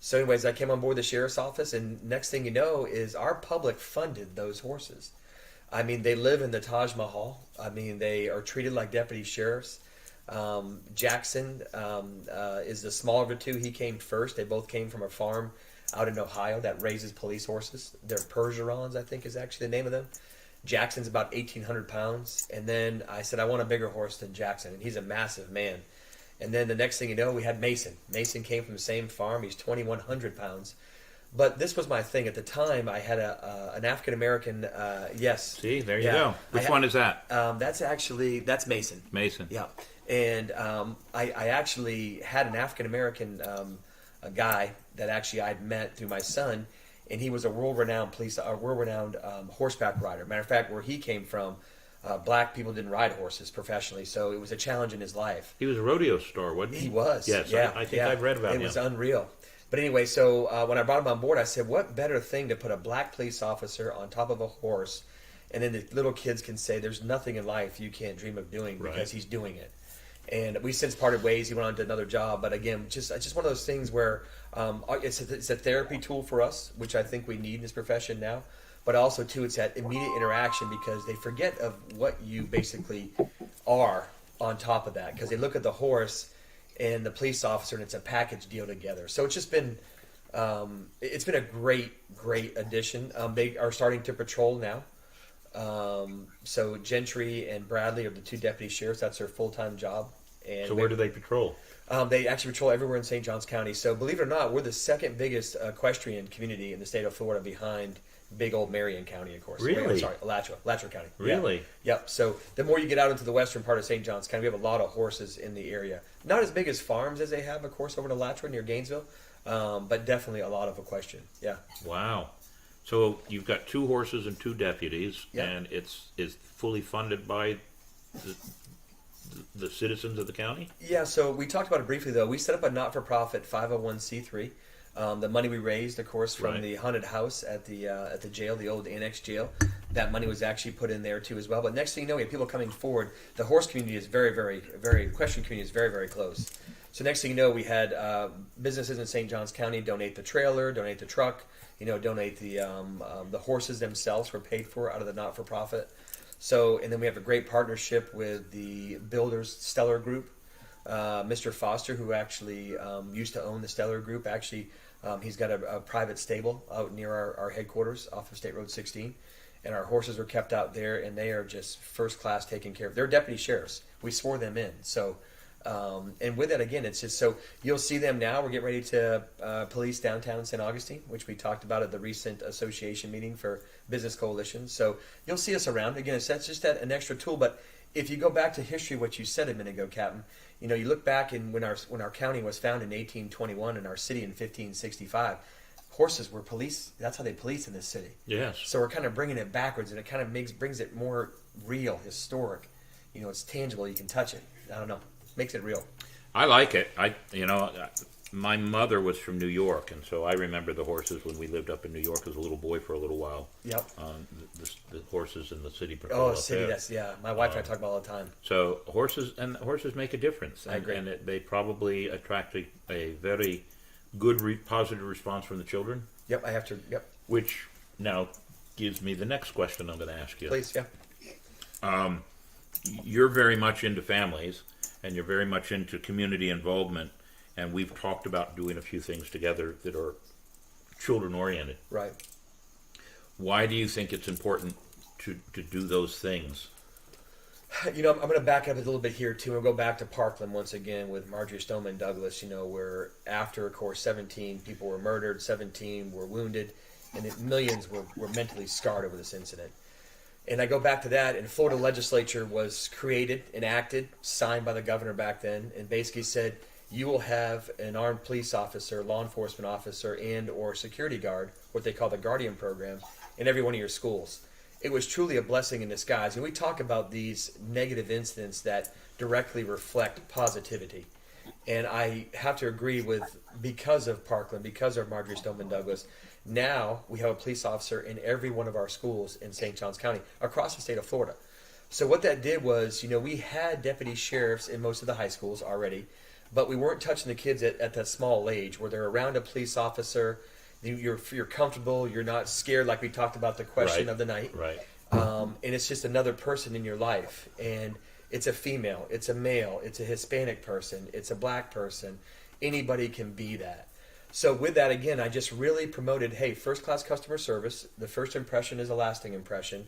So anyways, I came on board the sheriff's office, and next thing you know is our public funded those horses. I mean, they live in the Taj Mahal. I mean, they are treated like deputy sheriffs. Jackson is the smaller of the two. He came first. They both came from a farm out in Ohio that raises police horses. They're Percherons, I think is actually the name of them. Jackson's about 1,800 pounds. And then I said, I want a bigger horse than Jackson. And he's a massive man. And then the next thing you know, we had Mason. Mason came from the same farm. He's 2,100 pounds. But this was my thing. At the time, I had an African-American, yes. See, there you go. Which one is that? That's Mason. Mason. Yeah. And I actually had an African-American a guy that actually I'd met through my son, and he was a world-renowned horseback rider. Matter of fact, where he came from, black people didn't ride horses professionally, so it was a challenge in his life. He was a rodeo star, wasn't he? He was. Yes, yeah, I think I've read about him. It was unreal. But anyway, so when I brought him on board, I said, what better thing to put a black police officer on top of a horse, and then the little kids can say, there's nothing in life you can't dream of doing because he's doing it. And we since parted ways. He went on to another job. But again, just one of those things where it's a therapy tool for us, which I think we need in this profession now. But also, too, it's that immediate interaction because they forget of what you basically are on top of that. Because they look at the horse and the police officer, and it's a package deal together. So it's just been, it's been a great addition. They are starting to patrol now. So Gentry and Bradley are the two deputy sheriffs. That's their full-time job. And so where do they patrol? They actually patrol everywhere in St. Johns County. So believe it or not, we're the second biggest equestrian community in the state of Florida behind big old Marion County, of course. Really? Sorry, Alachua County. Really? Yeah. Yep. So the more you get out into the western part of St. Johns County, we have a lot of horses in the area. Not as big as farms as they have, of course, over in Alachua near Gainesville, but definitely a lot of equestrian. Yeah. Wow. So you've got 2 horses and 2 deputies, Yep. and it's fully funded by the citizens of the county? Yeah, so we talked about it briefly, though. We set up a not-for-profit 501c3. The money we raised, of course, from the haunted house at the jail, the old annex jail, that money was actually put in there, too, as well. But next thing you know, we have people coming forward. The horse community is very, equestrian community is very, very close. So next thing you know, we had businesses in St. Johns County donate the trailer, donate the truck, donate the horses themselves were paid for out of the not-for-profit. So, and then we have a great partnership with the Builders Stellar Group. Mr. Foster, who actually used to own the Stellar Group, he's got a private stable out near our headquarters off of State Road 16. And our horses are kept out there, and they are just first class taken care of. They're deputy sheriffs. We swore them in. So, and with that, again, it's just so you'll see them now. We're getting ready to police downtown St. Augustine, which we talked about at the recent association meeting for Business Coalition. So you'll see us around. Again, that's just an extra tool. But if you go back to history, what you said a minute ago, Captain, you look back in when our county was founded in 1821 and our city in 1565. Horses were police. That's how they police in this city. Yes. So we're kind of bringing it backwards, and it kind of brings it more real, historic. It's tangible. You can touch it. I don't know. Makes it real. I like it. My mother was from New York, and so I remember the horses when we lived up in New York as a little boy for a little while. Yep. The horses in the city patrol. Oh, city. That's my wife and I talk about all the time. So horses make a difference. I agree. And they probably attract a very good, positive response from the children. Yep. I have to. Yep. Which now gives me the next question I'm going to ask you. Please. Yeah. You're very much into families, and you're very much into community involvement, and we've talked about doing a few things together that are children-oriented. Right. Why do you think it's important to do those things? I'm going to back up a little bit here, too, and go back to Parkland once again with Marjorie Stoneman Douglas, where after, of course, 17 people were murdered, 17 were wounded, and millions were mentally scarred over this incident. And I go back to that, and Florida legislature was created, enacted, signed by the governor back then, and basically said, you will have an armed police officer, law enforcement officer, and or security guard, what they call the Guardian program, in every one of your schools. It was truly a blessing in disguise. And we talk about these negative incidents that directly reflect positivity. And I have to agree with, because of Parkland, because of Marjorie Stoneman Douglas, now we have a police officer in every one of our schools in St. Johns County, across the state of Florida. So what that did was, we had deputy sheriffs in most of the high schools already. but we weren't touching the kids at that small age where they're around a police officer. You're comfortable. You're not scared, like we talked about the question of the night. Right. And it's just another person in your life. And it's a female, it's a male, it's a Hispanic person, it's a black person. Anybody can be that. So with that, again, I just really promoted, hey, first-class customer service. The first impression is a lasting impression.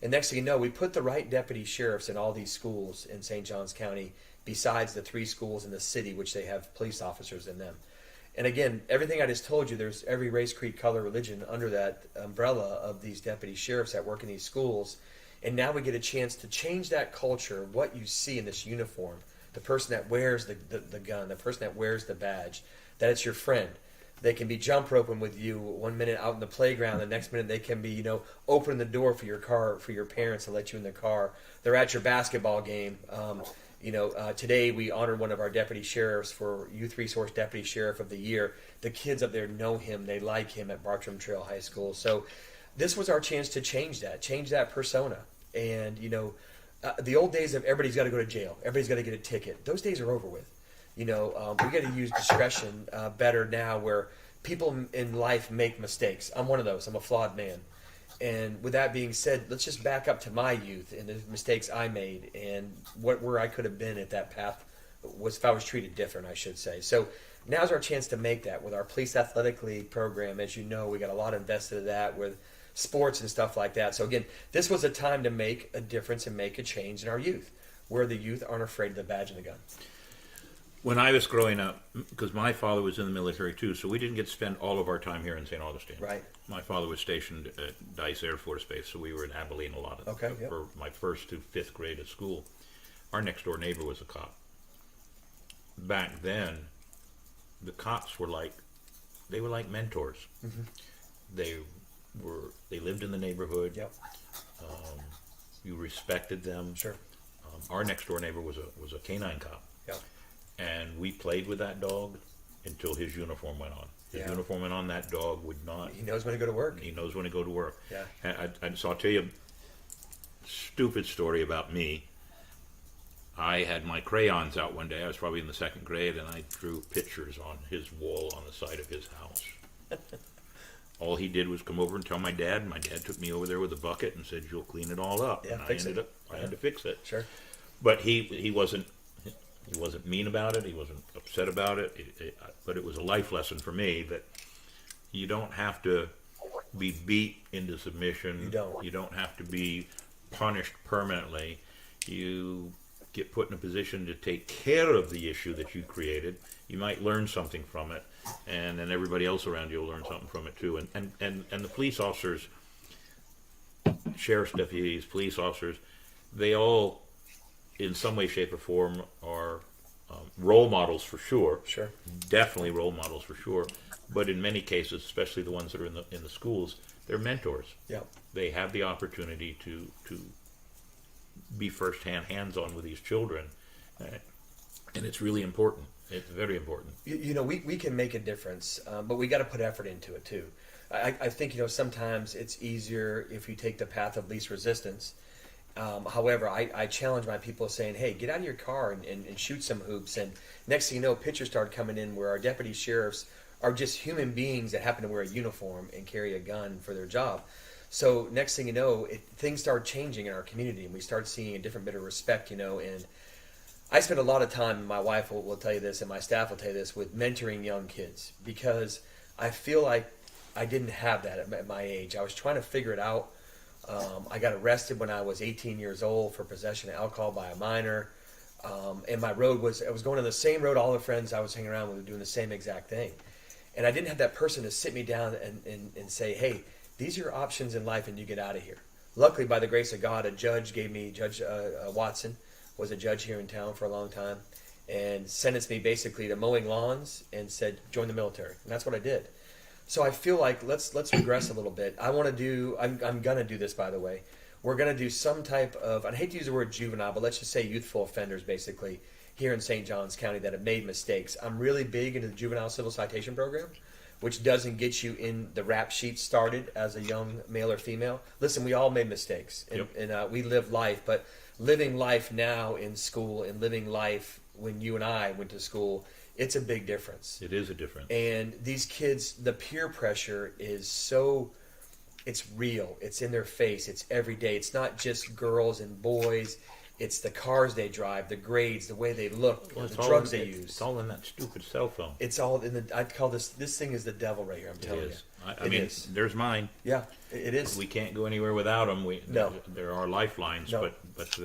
And next thing you know, we put the right deputy sheriffs in all these schools in St. Johns County, besides the 3 schools in the city, which they have police officers in them. And again, everything I just told you, there's every race, creed, color, religion under that umbrella of these deputy sheriffs that work in these schools. And now we get a chance to change that culture, what you see in this uniform, the person that wears the gun, the person that wears the badge, that it's your friend. They can be jump roping with you one minute out in the playground, the next minute they can be, opening the door for your car, for your parents to let you in the car. They're at your basketball game. Today we honored one of our deputy sheriffs for Youth Resource Deputy Sheriff of the Year. The kids up there know him. They like him at Bartram Trail High School. So this was our chance to change that persona. And, the old days of everybody's got to go to jail, everybody's got to get a ticket, those days are over with. We got to use discretion better now, where people in life make mistakes. I'm one of those. I'm a flawed man. And with that being said, let's just back up to my youth and the mistakes I made and where I could have been if that path was, if I was treated different, I should say. So now's our chance to make that with our Police Athletic League program. As you know, we got a lot invested in that with sports and stuff like that. So again, this was a time to make a difference and make a change in our youth, where the youth aren't afraid of the badge and the gun. When I was growing up, because my father was in the military too, so we didn't get to spend all of our time here in St. Augustine. Right. My father was stationed at Dice Air Force Base, so we were in Abilene a lot for my first to 5th grade at school. Our next door neighbor was a cop. Back then, the cops were like mentors. Mm-hmm. They lived in the neighborhood. Yep. You respected them. Sure. Our next door neighbor was a canine cop. Yep. And we played with that dog until his uniform went on. His uniform went on, that dog would not. He knows when to go to work. He knows when to go to work. Yeah. And so I'll tell you a stupid story about me. I had my crayons out one day. I was probably in the 2nd grade, and I drew pictures on his wall on the side of his house. All he did was come over and tell my dad, and my dad took me over there with a bucket and said, "You'll clean it all up." Yeah, and I had to fix it. Sure. But he wasn't mean about it. He wasn't upset about it. But it was a life lesson for me that you don't have to be beat into submission. You don't. You don't have to be punished permanently. You get put in a position to take care of the issue that you created. You might learn something from it, and then everybody else around you will learn something from it too. And the police officers, sheriff's deputies, police officers, they all, in some way, shape, or form, are role models for sure. Sure. Definitely role models for sure. But in many cases, especially the ones that are in the schools, they're mentors. Yeah. They have the opportunity to be firsthand, hands-on with these children, and it's really important. It's very important. We can make a difference, but we got to put effort into it too. I think sometimes it's easier if you take the path of least resistance. However, I challenge my people saying, hey, get out of your car and shoot some hoops. And next thing you know, pictures start coming in where our deputy sheriffs are just human beings that happen to wear a uniform and carry a gun for their job. So next thing you know, things start changing in our community, and we start seeing a different bit of respect, and I spend a lot of time, and my wife will tell you this, and my staff will tell you this, with mentoring young kids, because I feel like I didn't have that at my age. I was trying to figure it out. I got arrested when I was 18 years old for possession of alcohol by a minor. And my road I was going on the same road all the friends I was hanging around with were doing the same exact thing. And I didn't have that person to sit me down and say, hey, these are your options in life and you get out of here. Luckily, by the grace of God, a judge gave me, Judge Watson was a judge here in town for a long time, and sentenced me basically to mowing lawns and said, join the military. And that's what I did. So I feel like let's regress a little bit. I'm going to do this, by the way. We're going to do some type of, I hate to use the word juvenile, but let's just say youthful offenders, basically, here in St. Johns County that have made mistakes. I'm really big into the juvenile civil citation program, which doesn't get you in the rap sheet started as a young male or female. Listen, we all made mistakes, and we live life, but living life now in school and living life when you and I went to school, it's a big difference. It is a difference. And these kids, the peer pressure is so, it's real. It's in their face. It's every day. It's not just girls and boys. It's the cars they drive, the grades, the way they look, Well, the drugs they use. It's all in that stupid cell phone. It's all in the. I'd call this thing is the devil right here. I'm telling It is. you. I mean, there's mine. Yeah, it is. We can't go anywhere without them. No. There are lifelines, No. but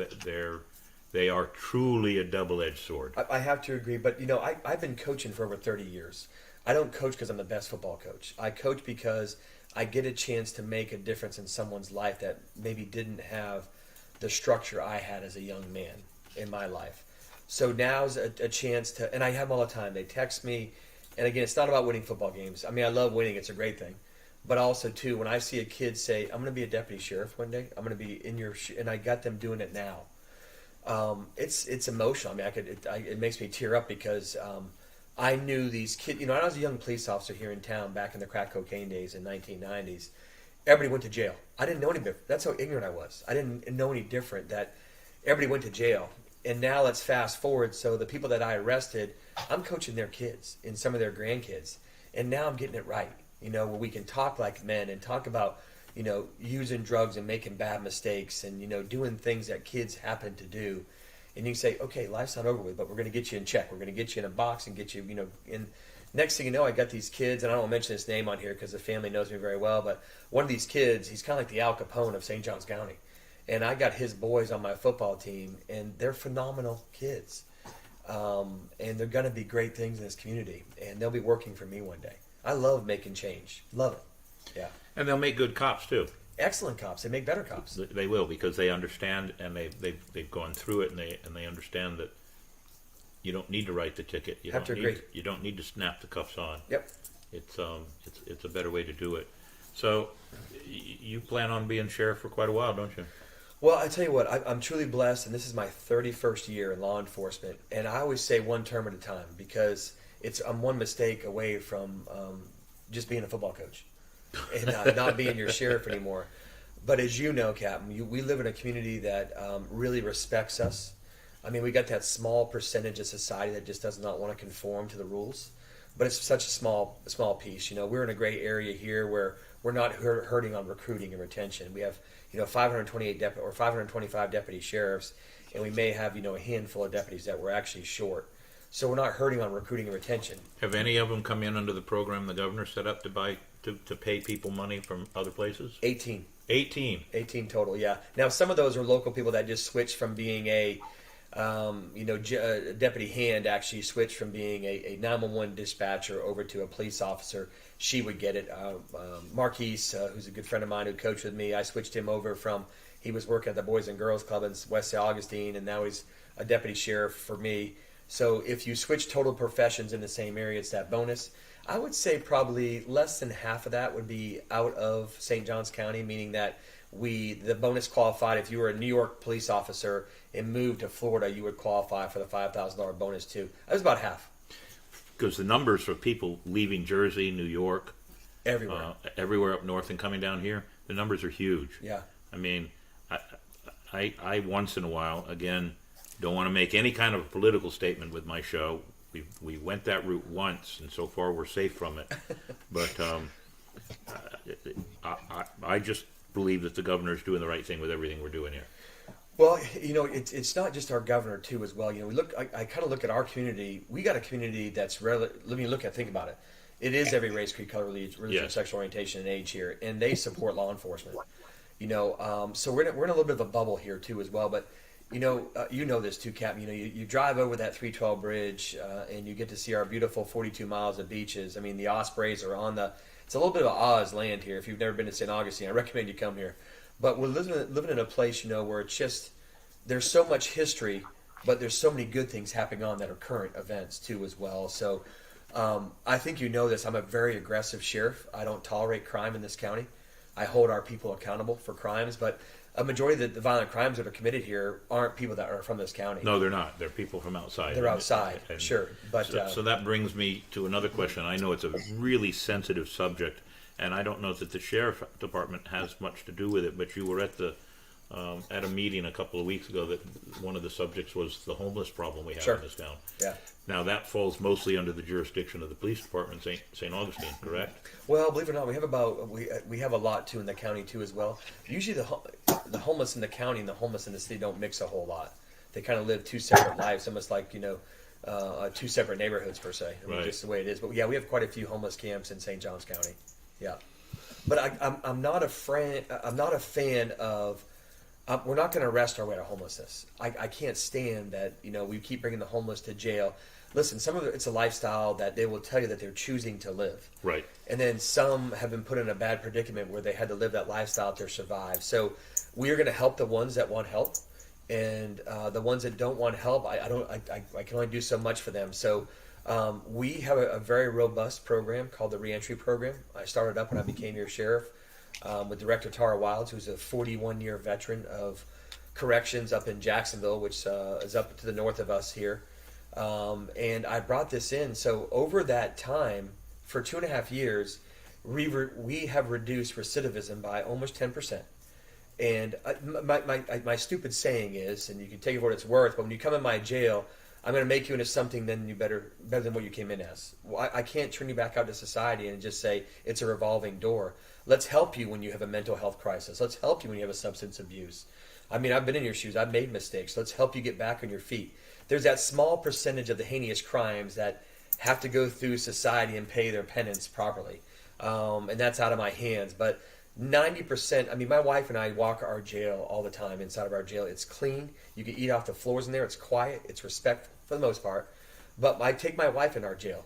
they are truly a double-edged sword. I have to agree, but I've been coaching for over 30 years. I don't coach because I'm the best football coach. I coach because I get a chance to make a difference in someone's life that maybe didn't have the structure I had as a young man in my life. So now's a chance to, and I have them all the time. They text me, and again, it's not about winning football games. I mean, I love winning; it's a great thing. But also, too, when I see a kid say, "I'm going to be a deputy sheriff one day. I'm going to be in your," and I got them doing it now. It's emotional. I mean, it makes me tear up because I knew these kids. When I was a young police officer here in town back in the crack cocaine days in 1990s. Everybody went to jail. I didn't know any different. That's how ignorant I was. I didn't know any different that everybody went to jail. And now let's fast forward. So the people that I arrested, I'm coaching their kids and some of their grandkids. And now I'm getting it right, where we can talk like men and talk about, using drugs and making bad mistakes and, doing things that kids happen to do. And you can say, okay, life's not over with, but we're going to get you in check. We're going to get you in a box and get you, in. Next thing you know, I got these kids, and I don't want to mention his name on here because the family knows me very well, but one of these kids, he's kind of like the Al Capone of St. Johns County. And I got his boys on my football team, and they're phenomenal kids. And they're going to be great things in this community, and they'll be working for me one day. I love making change. Love it. Yeah. And they'll make good cops, too. Excellent cops. They make better cops. They will, because they understand, and they've gone through it, and they understand that you don't need to write the ticket. You don't need to snap the cuffs on. Yep. It's a better way to do it. So you plan on being sheriff for quite a while, don't you? Well, I tell you what, I'm truly blessed, and this is my 31st year in law enforcement. And I always say one term at a time because I'm one mistake away from just being a football coach and not being your sheriff anymore. But as you know, Captain, we live in a community that really respects us. I mean, we got that small percentage of society that just does not want to conform to the rules, but it's such a small piece. We're in a gray area here where we're not hurting on recruiting and retention. We have 528 or 525 deputy sheriffs, and we may have a handful of deputies that we're actually short. So we're not hurting on recruiting and retention. Have any of them come in under the program the governor set up to pay people money from other places? 18 total. Yeah. Now some of those are local people that just switched from being a Deputy Hand actually switched from being a 911 dispatcher over to a police officer. She would get it. Marquise, who's a good friend of mine who coached with me, I switched him over from, he was working at the Boys and Girls Club in West St Augustine, and now he's a deputy sheriff for me. So if you switch total professions in the same area, it's that bonus. I would say probably less than half of that would be out of St. Johns County, meaning that the bonus qualified. If you were a New York police officer and moved to Florida, you would qualify for the $5,000 bonus too. That was about half. Because the numbers for people leaving Jersey, New York, everywhere up north and coming down here, the numbers are huge. Yeah. I mean, I once in a while, again, don't want to make any kind of political statement with my show. We went that route once, and so far we're safe from it. But I just believe that the governor is doing the right thing with everything we're doing here. Well, it's not just our governor too as well. I kind of look at our community. We got a community that's think about it. It is every race, creed, color, religion, Yes. sexual orientation, and age here, and they support law enforcement. So we're in a little bit of a bubble here too as well. But you know this too, Cap. You drive over that 312 bridge and you get to see our beautiful 42 miles of beaches. I mean, the ospreys are on the. It's a little bit of Oz land here. If you've never been to St. Augustine, I recommend you come here. But we're living in a place, where it's just there's so much history, but there's so many good things happening on that are current events too as well. So I think you know this. I'm a very aggressive sheriff. I don't tolerate crime in this county. I hold our people accountable for crimes, but a majority of the violent crimes that are committed here aren't people that are from this county. No, they're not. They're people from outside. They're outside, sure. But so that brings me to another question. I know it's a really sensitive subject, and I don't know that the sheriff department has much to do with it, but you were at the at a meeting a couple of weeks ago that one of the subjects was the homeless problem we have Sure. in this town. Yeah. Now that falls mostly under the jurisdiction of the police department, St. Augustine, correct? Well, believe it or not, we have a lot too in the county too as well. Usually the homeless in the county and the homeless in the city don't mix a whole lot. They kind of live two separate lives, almost like two separate neighborhoods per se. I mean, Right. just the way it is. But yeah, we have quite a few homeless camps in St. Johns County. Yeah, but I'm not a friend. I'm not a fan of. We're not going to arrest our way to homelessness. I can't stand that. We keep bringing the homeless to jail. Listen, some of it's a lifestyle that they will tell you that they're choosing to live. Right. And then some have been put in a bad predicament where they had to live that lifestyle to survive. So we are going to help the ones that want help, and the ones that don't want help, I can only do so much for them. So we have a very robust program called the Reentry Program. I started up when I became your sheriff with Director Tara Wilds, who's a 41-year veteran of corrections up in Jacksonville, which is up to the north of us here. And I brought this in. So over that time, for 2.5 years, we have reduced recidivism by almost 10%. And my stupid saying is, and you can take it for what it's worth, but when you come in my jail, I'm going to make you into something then you better than what you came in as. Well, I can't turn you back out to society and just say it's a revolving door. Let's help you when you have a mental health crisis. Let's help you when you have a substance abuse. I mean, I've been in your shoes. I've made mistakes. Let's help you get back on your feet. There's that small percentage of the heinous crimes that have to go through society and pay their penance properly. And that's out of my hands. But 90%, I mean, my wife and I walk our jail all the time inside of our jail. It's clean. You can eat off the floors in there. It's quiet. It's respectful for the most part. But I take my wife in our jail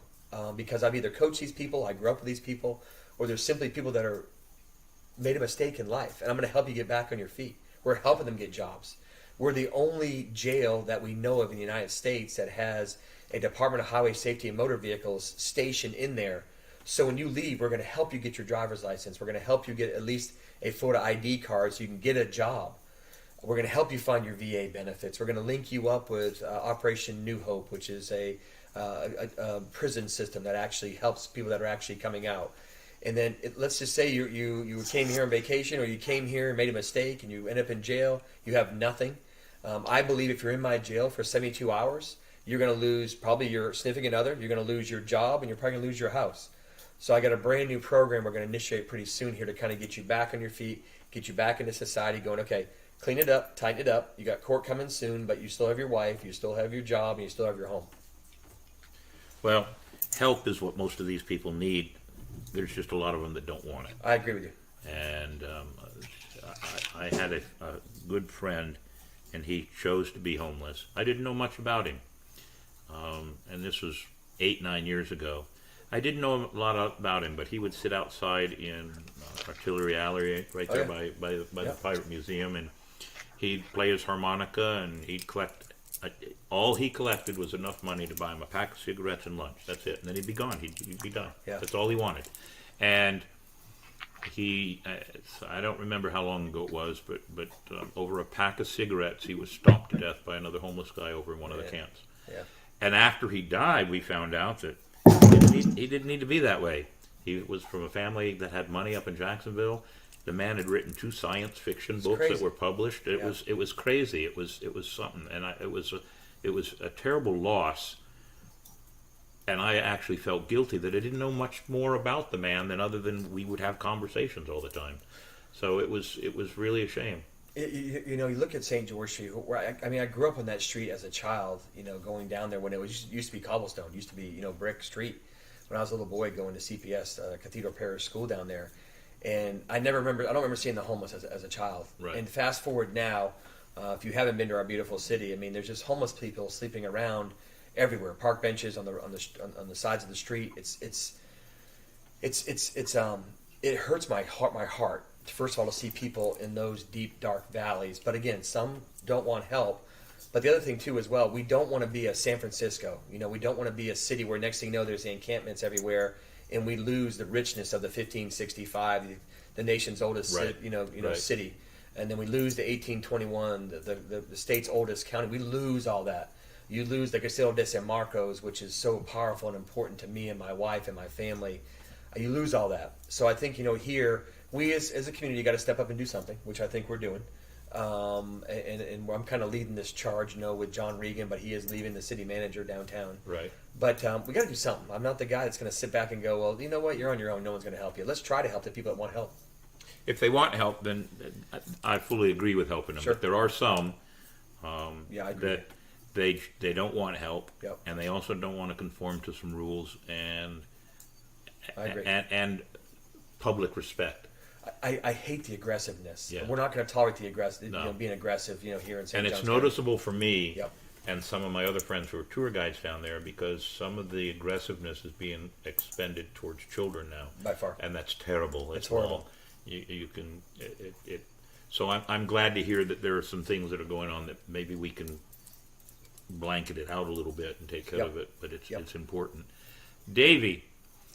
because I've either coached these people, I grew up with these people, or there's simply people that are made a mistake in life. And I'm going to help you get back on your feet. We're helping them get jobs. We're the only jail that we know of in the United States that has a Department of Highway Safety and Motor Vehicles station in there. So when you leave, we're going to help you get your driver's license. We're going to help you get at least a Florida ID card so you can get a job. We're going to help you find your VA benefits. We're going to link you up with Operation New Hope, which is a prison system that actually helps people that are actually coming out. And then let's just say you came here on vacation, or you came here and made a mistake and you end up in jail. You have nothing. I believe if you're in my jail for 72 hours, you're going to lose probably your significant other. You're going to lose your job, and you're probably going to lose your house. So I got a brand new program we're going to initiate pretty soon here to kind of get you back on your feet, get you back into society going, okay, clean it up, tighten it up. You got court coming soon, but you still have your wife, you still have your job, and you still have your home. Well, help is what most of these people need. There's just a lot of them that don't want it. I agree with you. And I had a good friend, and he chose to be homeless. I didn't know much about him. And this was 8-9 years ago. I didn't know a lot about him, but he would sit outside in Artillery Alley right there by the Pirate Museum, and he'd play his harmonica, and he'd collect. All he collected was enough money to buy him a pack of cigarettes and lunch. That's it. And then he'd be gone. He'd be done. Yeah. That's all he wanted. And he, I don't remember how long ago it was, but over a pack of cigarettes, he was stomped to death by another homeless guy over in one of the camps. Yeah. And after he died, we found out that he didn't need to be that way. He was from a family that had money up in Jacksonville. The man had written 2 science fiction books crazy. that were published. It was crazy. It was something, and it was a terrible loss. And I actually felt guilty that I didn't know much more about the man other than we would have conversations all the time. So it was really a shame. You look at St. George Street. Where I grew up on that street as a child. Going down there when it used to be cobblestone, used to be brick street. When I was a little boy going to CPS, Cathedral Parish School down there, and I don't remember seeing the homeless as a child. Right. And fast forward now, if you haven't been to our beautiful city, there's just homeless people sleeping around everywhere. Park benches on the sides of the street. It hurts my heart. First of all, to see people in those deep, dark valleys. But again, some don't want help. But the other thing, too, as well, we don't want to be a San Francisco. We don't want to be a city where next thing you know, there's the encampments everywhere, and we lose the richness of the 1565, the nation's oldest city. And then we lose the 1821, the state's oldest county. We lose all that. You lose the Castillo de San Marcos, which is so powerful and important to me and my wife and my family. You lose all that. So I think, here, we as a community got to step up and do something, which I think we're doing. and I'm kind of leading this charge, with John Regan, but he is leaving the city manager downtown. Right. But we got to do something. I'm not the guy that's going to sit back and go, well, you know what, you're on your own. No one's going to help you. Let's try to help the people that want help. If they want help, then I fully agree with helping them. Sure. But there are some Yeah, I agree. that they don't want help, Yep. and they also don't want to conform to some rules and I agree. and public respect. I hate the aggressiveness. Yeah. We're not going to tolerate the aggressive, No. being aggressive, here in St. And John's it's County. noticeable for me Yep. and some of my other friends who are tour guides down there, because some of the aggressiveness is being expended towards children now. By far. And that's terrible. It's horrible. wrong. You can so I'm glad to hear that there are some things that are going on that maybe we can blanket it out a little bit and take care Yep. of it, but it's Yep. it's important. Davey,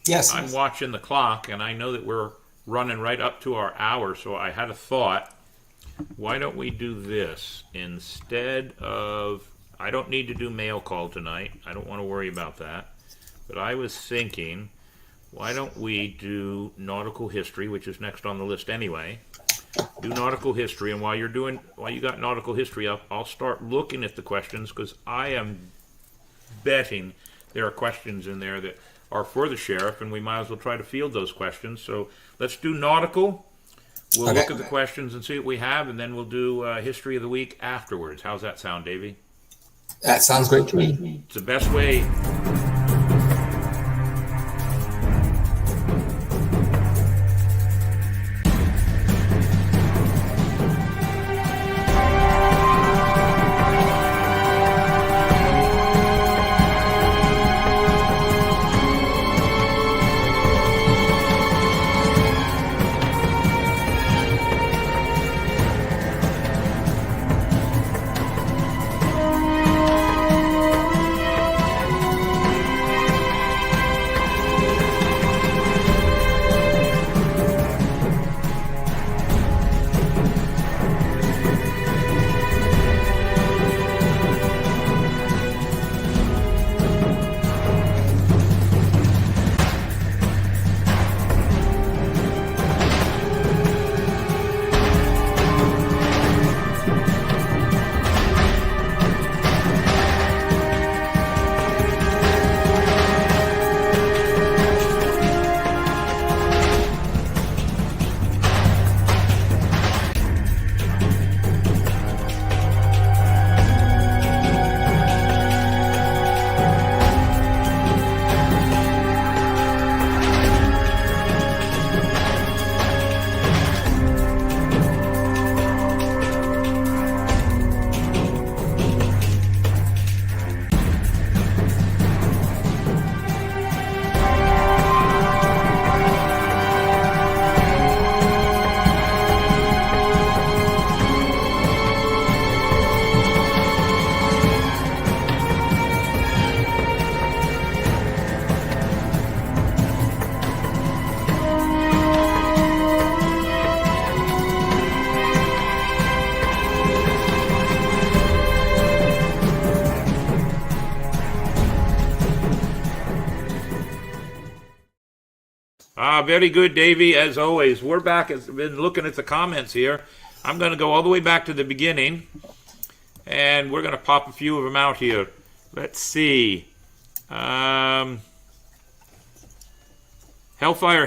Yes. I'm watching the clock, and I know that we're running right up to our hour, so I had a thought. Why don't we do this instead of... I don't need to do mail call tonight. I don't want to worry about that. But I was thinking, why don't we do nautical history, which is next on the list anyway. Do nautical history, and while you got nautical history up, I'll start looking at the questions, because I am betting there are questions in there that are for the sheriff, and we might as well try to field those questions. So let's do nautical. We'll Okay. look at the questions and see what we have, and then we'll do history of the week afterwards. How's that sound, Davey? That sounds great to me. It's the best way. Very good, Davey, as always. We're back. I've been looking at the comments here. I'm going to go all the way back to the beginning, and we're going to pop a few of them out here. Let's see. Hellfire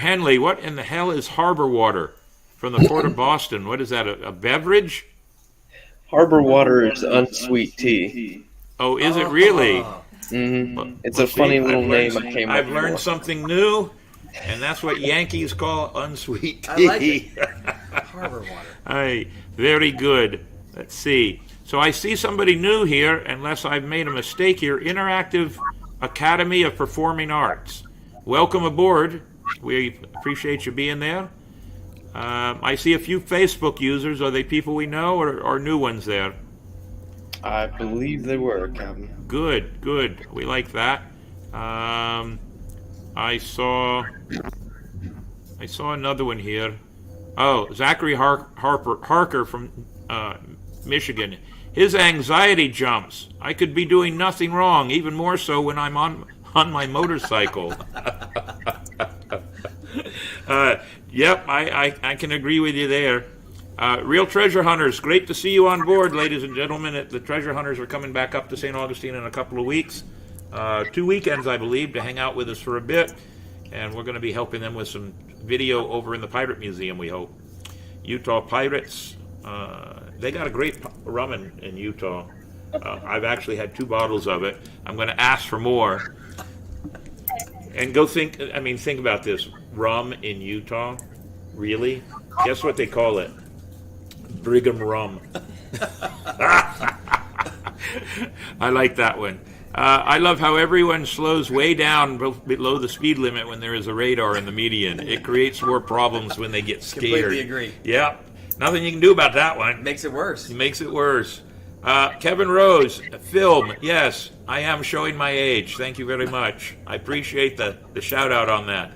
Henley, what in the hell is harbor water from the Port of Boston? What is that, a beverage? Harbor water is unsweet tea. Oh, is it really? Mm-hmm. It's a funny little name I came up with. I've learned something new, and that's what Yankees call unsweet tea. I like it. Harbor water. Aye, very good. Let's see. So I see somebody new here, unless I've made a mistake here. Interactive Academy of Performing Arts. Welcome aboard. We appreciate you being there. I see a few Facebook users. Are they people we know or new ones there? I believe they were, Captain. Good, good. We like that. I saw another one here. Oh, Zachary Harker from Michigan. His anxiety jumps. I could be doing nothing wrong, even more so when I'm on my motorcycle. Yep, I can agree with you there. Real treasure hunters, great to see you on board, ladies and gentlemen. The treasure hunters are coming back up to St. Augustine in a couple of weeks. 2 weekends, I believe, to hang out with us for a bit. And we're going to be helping them with some video over in the Pirate Museum, we hope. Utah Pirates, they got a great rum in Utah. I've actually had 2 bottles of it. I'm going to ask for more. And think about this. Rum in Utah? Really? Guess what they call it? Brigham rum. I like that one. I love how everyone slows way down below the speed limit when there is a radar in the median. It creates more problems when they get scared. Completely agree. Yeah. Nothing you can do about that one. Makes it worse. It makes it worse. Kevin Rose, film. Yes, I am showing my age. Thank you very much. I appreciate the shout out on that.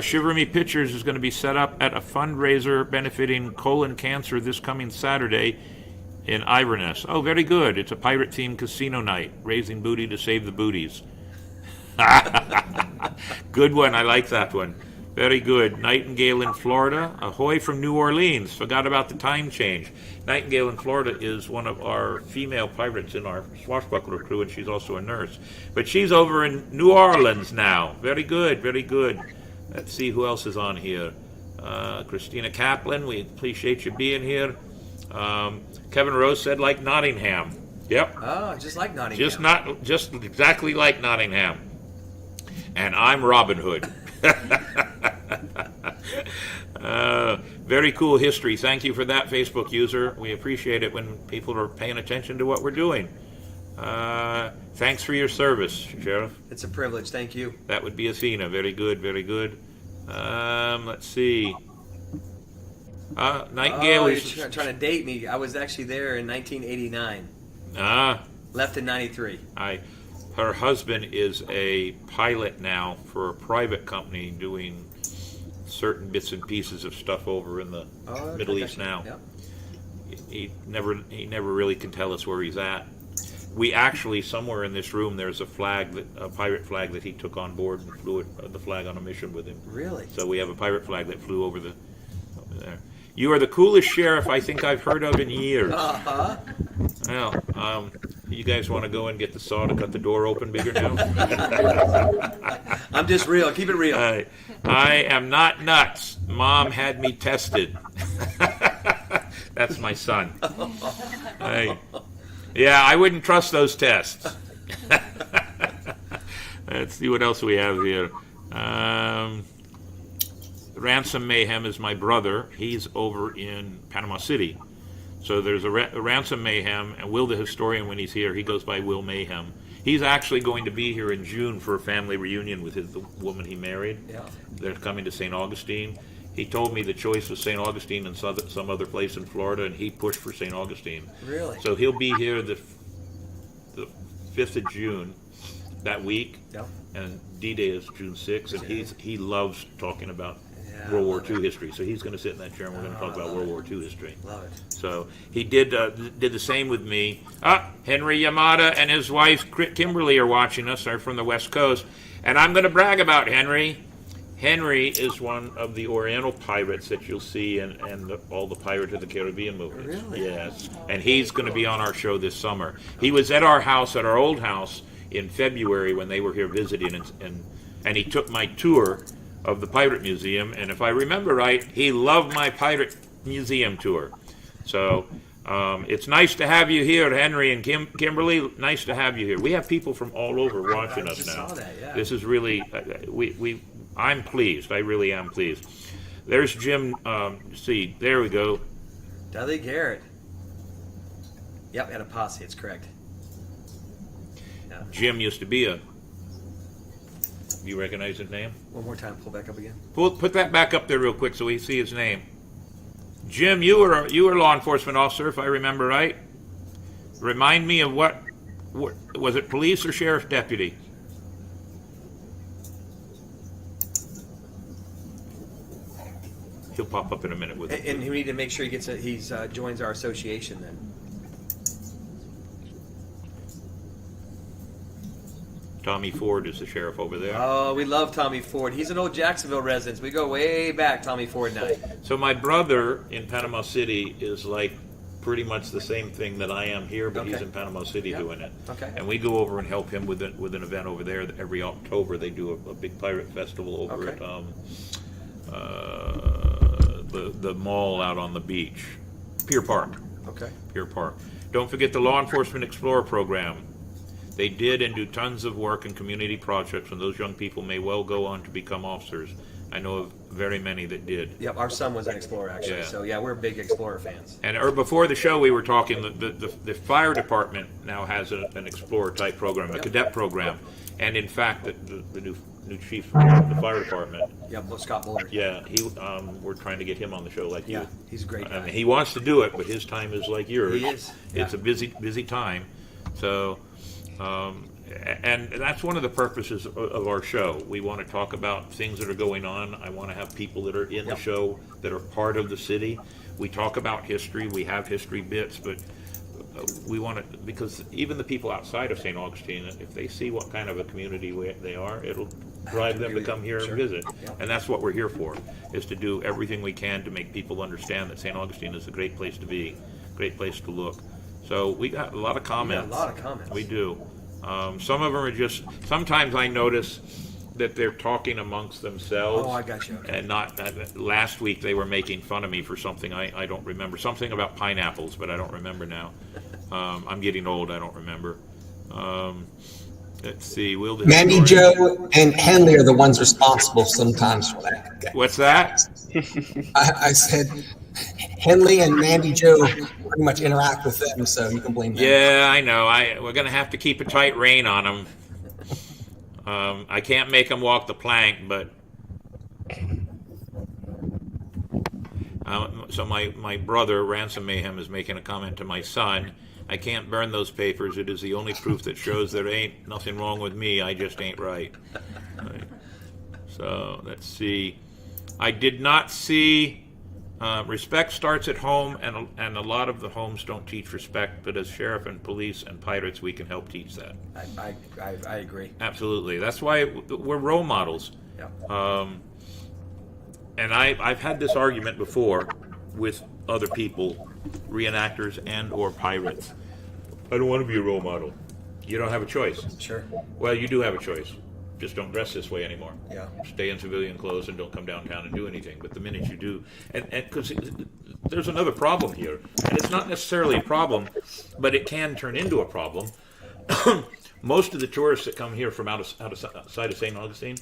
Shiver Me Pictures is going to be set up at a fundraiser benefiting colon cancer this coming Saturday in Iverness. Oh, very good. It's a pirate-themed casino night, raising booty to save the booties. Good one. I like that one. Very good. Nightingale in Florida. Ahoy from New Orleans. Forgot about the time change. Nightingale in Florida is one of our female pirates in our swashbuckler crew, and she's also a nurse. But she's over in New Orleans now. Very good. Very good. Let's see who else is on here. Christina Kaplan, we appreciate you being here. Kevin Rose said like Nottingham. Yep. Oh, just like Nottingham. Just exactly like Nottingham. And I'm Robin Hood. Very cool history. Thank you for that, Facebook user. We appreciate it when people are paying attention to what we're doing. Thanks for your service, Sheriff. It's a privilege. Thank you. That would be Athena. Very good, very good. Let's see. Nightingale is... You're trying to date me. I was actually there in 1989. Left in 93. Her husband is a pilot now for a private company doing certain bits and pieces of stuff over in the Middle East now. Yep. He never really can tell us where he's at. We actually, somewhere in this room, there's a pirate flag that he took on board and flew the flag on a mission with him. Really? So we have a pirate flag that flew over there. You are the coolest sheriff I think I've heard of in years. Uh-huh. Well, you guys want to go and get the saw to cut the door open bigger now? I'm just real. Keep it real. I am not nuts. Mom had me tested. That's my son. Yeah, I wouldn't trust those tests. Let's see what else we have here. Ransom Mayhem is my brother. He's over in Panama City. So there's a Ransom Mayhem, and Will the Historian, when he's here, he goes by Will Mayhem. He's actually going to be here in June for a family reunion with the woman he married. Yeah. They're coming to St. Augustine. He told me the choice was St. Augustine and some other place in Florida, and he pushed for St. Augustine. Really? So he'll be here the 5th of June that week. Yep. And D-Day is June 6th, and he loves talking about World War II history. So he's going to sit in that chair, and we're going to talk about World War II history. Love it. So he did the same with me. Henry Yamada and his wife Kimberly are watching us. They're from the West Coast, and I'm going to brag about Henry. Henry is one of the Oriental pirates that you'll see in all the Pirates of the Caribbean movies. Really? Yes. And he's going to be on our show this summer. He was at our house, at our old house, in February when they were here visiting, and he took my tour of the Pirate Museum, and if I remember right, he loved my Pirate Museum tour. So it's nice to have you here, Henry and Kimberly. Nice to have you here. We have people from all over watching us now. Saw that, yeah. This is really I'm pleased. I really am pleased. There's Jim. See, there we go. Dudley Garrett. Yep, had a posse. It's correct. Yeah. Jim used to be a. Do you recognize his name? One more time. Pull back up again. Put that back up there real quick so we see his name. Jim, you were a law enforcement officer, if I remember right. Remind me of what was it? Police or sheriff's deputy? He'll pop up in a minute with it. And we need to make sure he joins our association then. Tommy Ford is the sheriff over there. Oh, we love Tommy Ford. He's an old Jacksonville resident. We go way back, Tommy Ford and I. So my brother in Panama City is like pretty much the same thing that I am here, but he's in Panama City doing it. Okay. And we go over and help him with an event over there. Every October they do a big pirate festival over at the mall out on the beach, Pier Park. Okay. Pier Park. Don't forget the Law Enforcement Explorer program. They did and do tons of work in community projects, and those young people may well go on to become officers. I know of very many that did. Yep, our son was an Explorer, actually. Yeah. So, yeah, we're big Explorer fans. And before the show, we were talking, the fire department now has an Explorer-type program, a cadet program. And in fact, the new chief of the fire department. Yeah, Scott Boulder. Yeah, we're trying to get him on the show like you. He's a great guy. I mean, he wants to do it, but his time is like yours. He is. It's a busy time. So... and that's one of the purposes of our show. We want to talk about things that are going on. I want to have people that are in the show that are part of the city. We talk about history. We have history bits, but we want to, because even the people outside of St. Augustine, if they see what kind of a community they are, it'll drive them to come here and visit. And that's what we're here for, is to do everything we can to make people understand that St. Augustine is a great place to be, great place to look. So we got a lot of comments. A lot of comments. We do. Some of them are just, sometimes I notice that they're talking amongst themselves. Oh, I got you. Okay. And not, last week they were making fun of me for something I don't remember. Something about pineapples, but I don't remember now. I'm getting old, I don't remember. Let's see. Mandy, Joe, and Henley are the ones responsible sometimes for that. Okay. What's that? I said Henley and Mandy Joe pretty much interact with them, so you can blame them. Yeah, I know. We're going to have to keep a tight rein on them. I can't make them walk the plank, but... so my brother, Ransom Mayhem, is making a comment to my son. I can't burn those papers. It is the only proof that shows there ain't nothing wrong with me. I just ain't right. So, let's see. I did not see... respect starts at home, and a lot of the homes don't teach respect, but as sheriff and police and pirates, we can help teach that. I agree. Absolutely. That's why we're role models. Yeah. And I've had this argument before with other people, reenactors and or pirates. I don't want to be a role model. You don't have a choice. Sure. Well, you do have a choice. Just don't dress this way anymore. Yeah. Stay in civilian clothes and don't come downtown and do anything. But the minute you do, and because there's another problem here, and it's not necessarily a problem, but it can turn into a problem. Most of the tourists that come here from outside of St. Augustine,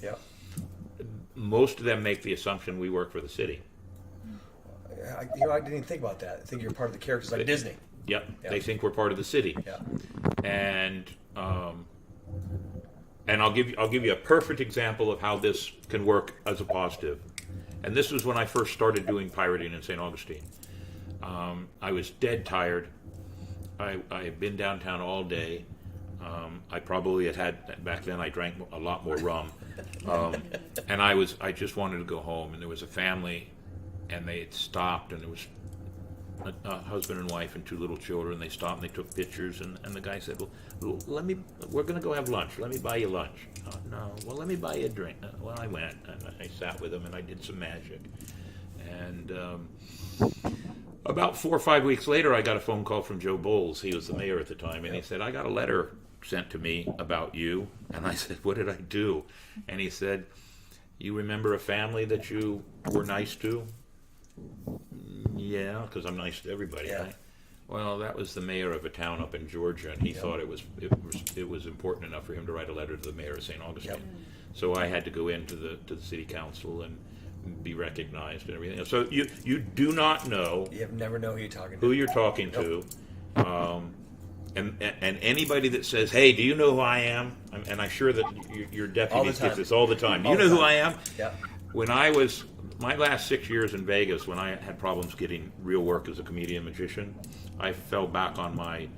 most of them make the assumption we work for the city. I didn't even think about that. I think you're part of the characters like Disney. Yep. They think we're part of the city. Yeah. And I'll give you a perfect example of how this can work as a positive. And this was when I first started doing pirating in St. Augustine. I was dead tired. I had been downtown all day. I probably had back then I drank a lot more rum. And I just wanted to go home. And there was a family, and they had stopped, and there was a husband and wife and two little children. They stopped and they took pictures, and the guy said, well, we're going to go have lunch. Let me buy you lunch. No. Well, let me buy you a drink. Well, I went, and I sat with him, and I did some magic. And about 4 or 5 weeks later, I got a phone call from Joe Bowles. He was the mayor at the time, and he said, I got a letter sent to me about you. And I said, what did I do? And he said, you remember a family that you were nice to? Yeah, because I'm nice to everybody. Yeah. Right? Well, that was the mayor of a town up in Georgia, and he thought it was important enough for him to write a letter to the mayor of St. Augustine. So I had to go into the city council and be recognized and everything. So you do not know. You never know who you're talking to. And anybody that says, "Hey, do you know who I am?" And I'm sure that your deputies get this all the time. Do you know who I am? Yeah. When I was my last 6 years in Vegas, when I had problems getting real work as a comedian magician, I fell back on my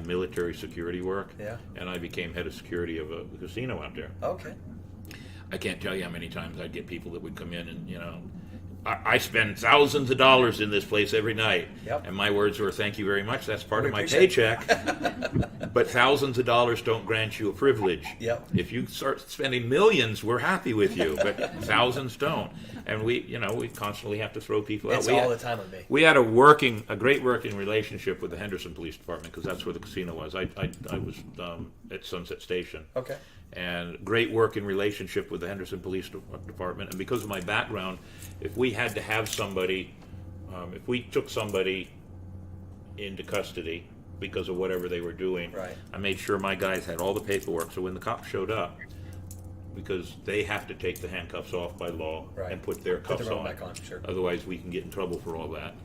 military security work, and I became head of security of a casino out there. Okay. I can't tell you how many times I'd get people that would come in and, I spend thousands of dollars in this place every night. Yep. And my words were, thank you very much. That's part We of my appreciate paycheck. But thousands of dollars don't grant you a privilege. Yep. If you start spending millions, we're happy with you. But thousands don't. And we constantly have to throw people out. It's all the time with me. We had a great working relationship with the Henderson Police Department because that's where the casino was. I was at Sunset Station. Okay. And great working relationship with the Henderson Police Department. And because of my background, if we had to have somebody, if we took somebody into custody because of whatever they were doing, right. I made sure my guys had all the paperwork. So when the cops showed up, because they have to take the handcuffs off by law Right. and put their cuffs on. Back on, sure. Otherwise, we can get in trouble for all that.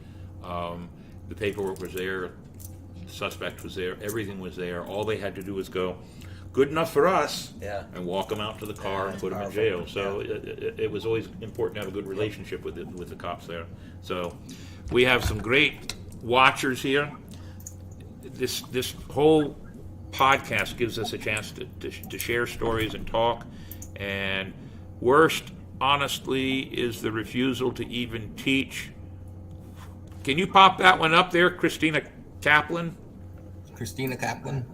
The paperwork was there. The suspect was there. Everything was there. All they had to do was go, good enough for us, Yeah. and walk them out to the car and put them in powerful. jail. So it was always important to have a good relationship with the cops there. So we have some great watchers here. This whole podcast gives us a chance to share stories and talk. And worst, honestly, is the refusal to even teach. Can you pop that one up there, Christina Kaplan? Christina Kaplan.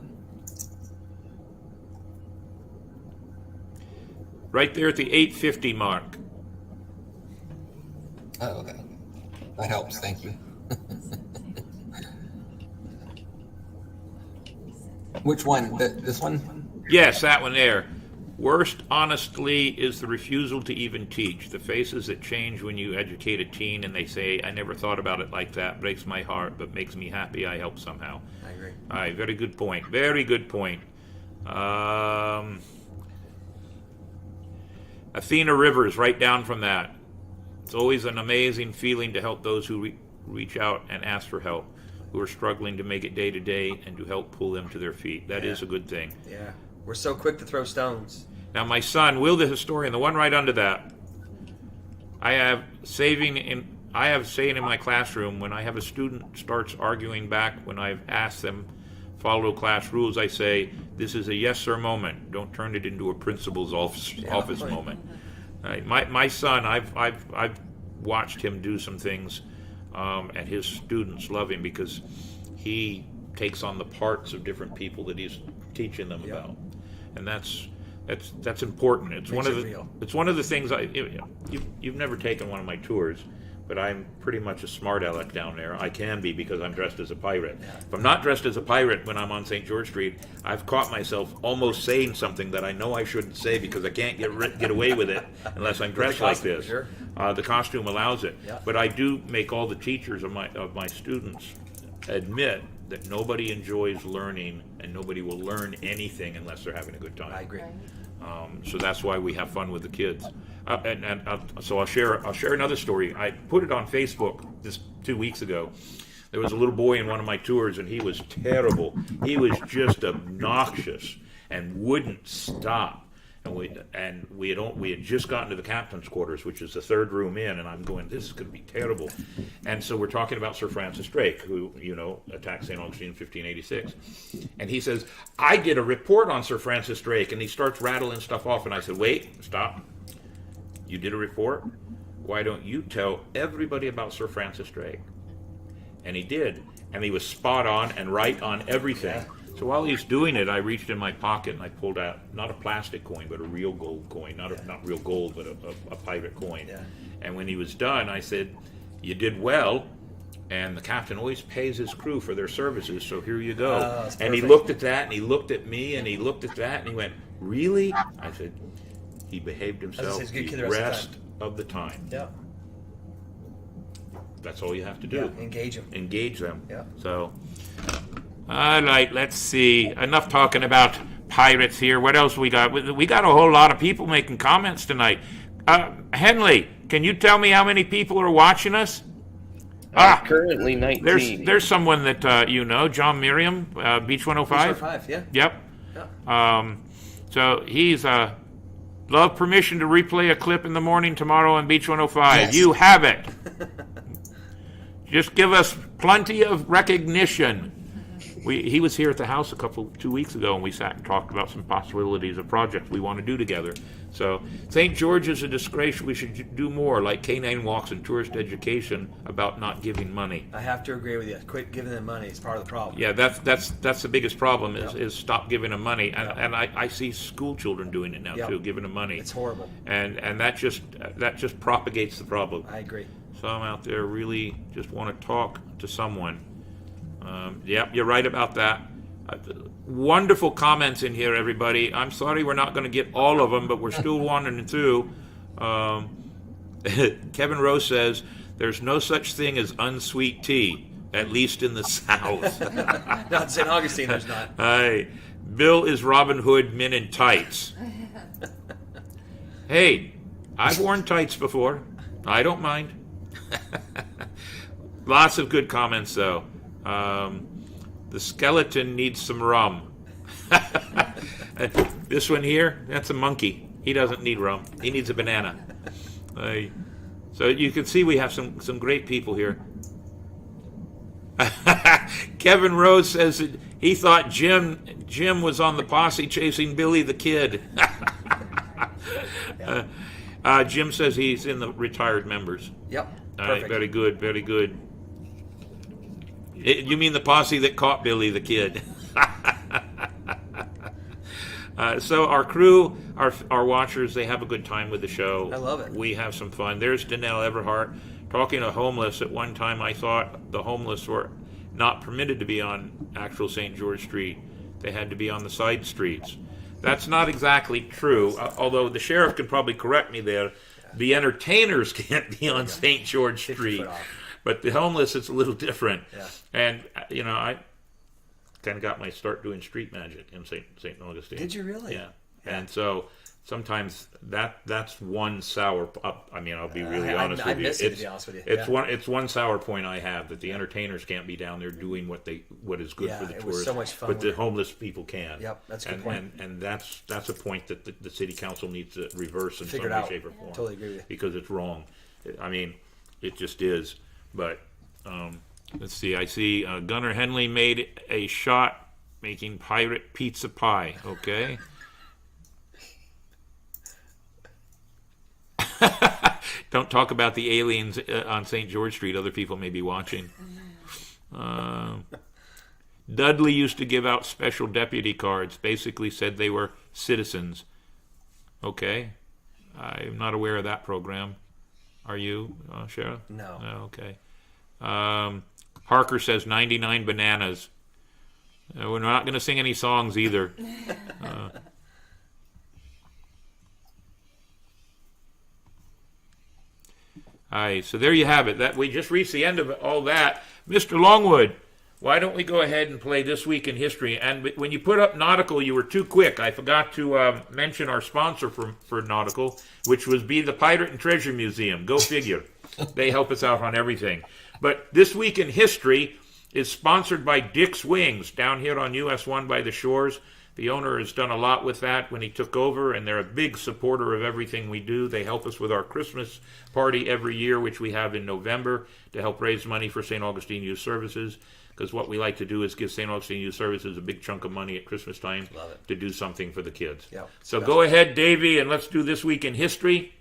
Right there at the 850 mark. Oh, okay. That helps. Thank you. Which one? This one? Yes, that one there. Worst, honestly, is the refusal to even teach. The faces that change when you educate a teen and they say, I never thought about it like that, breaks my heart, but makes me happy, I help somehow. I agree. All right, very good point. Very good point. Athena Rivers, right down from that. It's always an amazing feeling to help those who reach out and ask for help, who are struggling to make it day to day, and to help pull them to their feet. That is a good thing. Yeah. We're so quick to throw stones. Now, my son, Will the Historian, the one right under that, I have saying in my classroom when I have a student starts arguing back when I've asked them follow class rules, I say, this is a yes sir moment. Don't turn it into a principal's office moment. Right. My son, I've watched him do some things, and his students love him because he takes on the parts of different people that he's teaching them about, and that's important. It's one of the things you've never taken one of my tours, but I'm pretty much a smart aleck down there. I can be because I'm dressed as a pirate. Yeah. If I'm not dressed as a pirate when I'm on St. George Street, I've caught myself almost saying something that I know I shouldn't say because I can't get away with it unless I'm dressed like this. Sure. The costume allows it. Yeah. But I do make all the teachers of my students admit that nobody enjoys learning and nobody will learn anything unless they're having a good time. I agree. So that's why we have fun with the kids. So I'll share another story. I put it on Facebook this 2 weeks ago. There was a little boy in one of my tours, and he was terrible. He was just obnoxious and wouldn't stop. And we had just gotten to the captain's quarters, which is the third room in, and I'm going, this is going to be terrible. And so we're talking about Sir Francis Drake, who, attacked St. Augustine in 1586. And he says, I did a report on Sir Francis Drake, and he starts rattling stuff off, and I said, wait, stop. You did a report? Why don't you tell everybody about Sir Francis Drake? And he did, and he was spot on and right on everything. So while he's doing it, I reached in my pocket and I pulled out not a plastic coin, but a real gold coin. Not real gold, but a pirate coin. Yeah. And when he was done, I said, you did well, and the captain always pays his crew for their services, so here you go. And he looked at that, and he looked at me, and he looked at that, and he went, really? I said, he behaved himself the rest of the time. Yeah. That's all you have to do. Yeah. Engage them. Yeah. So... All right, let's see. Enough talking about pirates here. What else we got? We got a whole lot of people making comments tonight. Henley, can you tell me how many people are watching us? Currently 19. There's someone that John Merriam, Beach 105. Beach 105, yeah. Yep. Yeah. So he's love permission to replay a clip in the morning tomorrow on Beach 105. Yes. You have it. Just give us plenty of recognition. he was here at the house 2 weeks ago, and we sat and talked about some possibilities of projects we want to do together. So St. George is a disgrace. We should do more, like canine walks and tourist education about not giving money. I have to agree with you. Quit giving them money. It's part of the problem. Yeah, that's the biggest problem is stop giving them money, and I see school children doing it now too, giving them money. It's horrible. And that just propagates the problem. I agree. Some out there really just want to talk to someone. Yep, you're right about that. Wonderful comments in here, everybody. I'm sorry we're not going to get all of them, but we're still wanting to. Kevin Rose says, there's no such thing as unsweet tea, at least in the South. Not in St. Augustine, there's not. Hey, Bill is Robin Hood, men in tights. Hey, I've worn tights before. I don't mind. Lots of good comments, though. The skeleton needs some rum. This one here, that's a monkey. He doesn't need rum. He needs a banana. So you can see we have some great people here. Kevin Rose says that he thought Jim was on the posse chasing Billy the Kid. Jim says he's in the retired members. Yep. Perfect. Very good, very good. You mean the posse that caught Billy the Kid? So our crew, our watchers, they have a good time with the show. I love it. We have some fun. There's Danelle Everhart talking to homeless. At one time, I thought the homeless were not permitted to be on actual St. George Street. They had to be on the side streets. That's not exactly true, although the sheriff could probably correct me there. The entertainers can't be on St. George Street. But the homeless, it's a little different. Yeah. And, I kind of got my start doing street magic in St. Augustine. Did you really? Yeah. And so sometimes that's one sour. I'll be really honest with you. To be honest with you. It's one sour point I have, that the entertainers can't be down there doing what is good for the tourists. Was so much fun. But the homeless people can. Yep, that's a good point. And that's a point that the city council needs to reverse in some way, shape, or form. Totally agree with you. Because it's wrong. It just is. But let's see. I see Gunnar Henley made a shot making pirate pizza pie. Okay. Don't talk about the aliens on St. George Street. Other people may be watching. Dudley used to give out special deputy cards. Basically said they were citizens. Okay. I'm not aware of that program. Are you, Sheriff? No. Oh, okay. Harker says 99 bananas. We're not going to sing any songs either. All right, so there you have it. That we just reached the end of all that. Mr. Longwood, why don't we go ahead and play This Week in History? And when you put up Nautical, you were too quick. I forgot to mention our sponsor for Nautical, which was the Pirate and Treasure Museum. Go figure. They help us out on everything. But This Week in History is sponsored by Dick's Wings down here on US 1 by the Shores. The owner has done a lot with that when he took over, and they're a big supporter of everything we do. They help us with our Christmas party every year, which we have in November, to help raise money for St. Augustine Youth Services, because what we like to do is give St. Augustine Youth Services a big chunk of money at Christmas time to do something for the kids. Yep. So go ahead, Davey, and let's do This Week in History.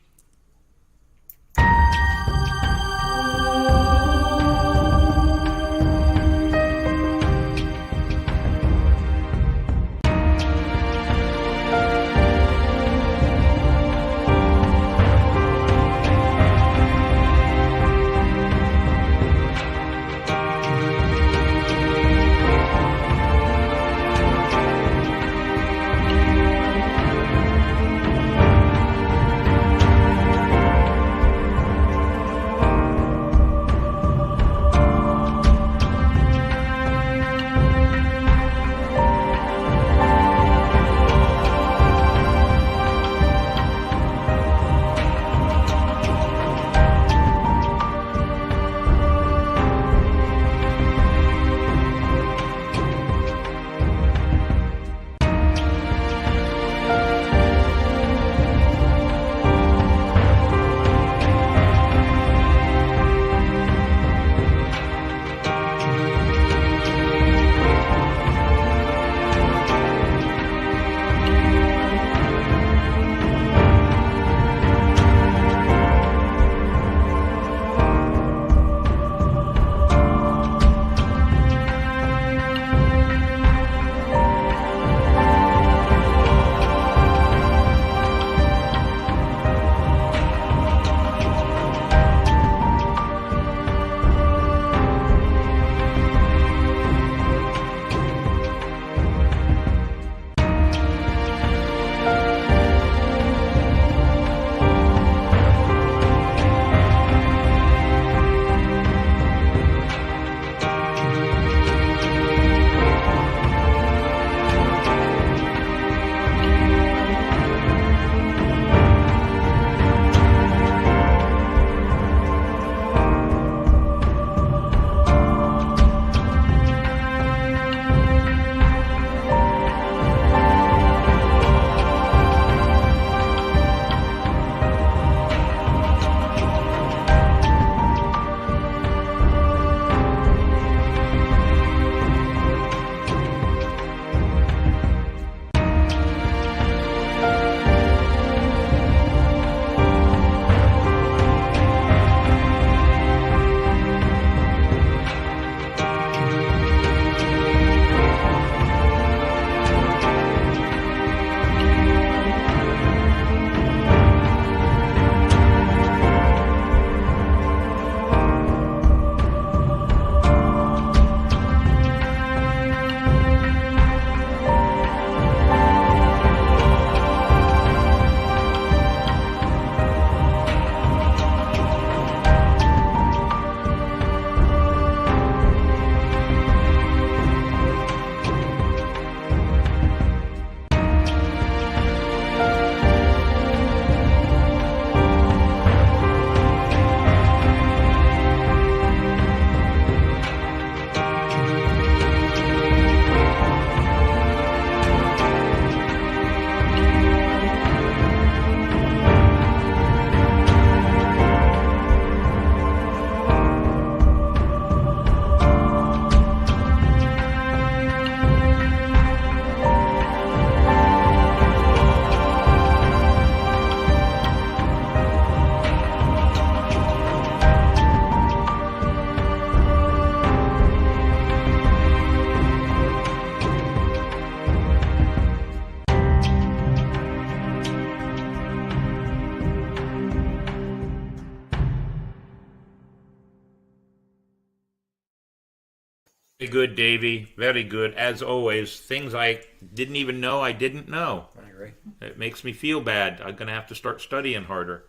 good, Davey. Very good. As always, things I didn't even know I didn't know. I agree. It makes me feel bad. I'm going to have to start studying harder.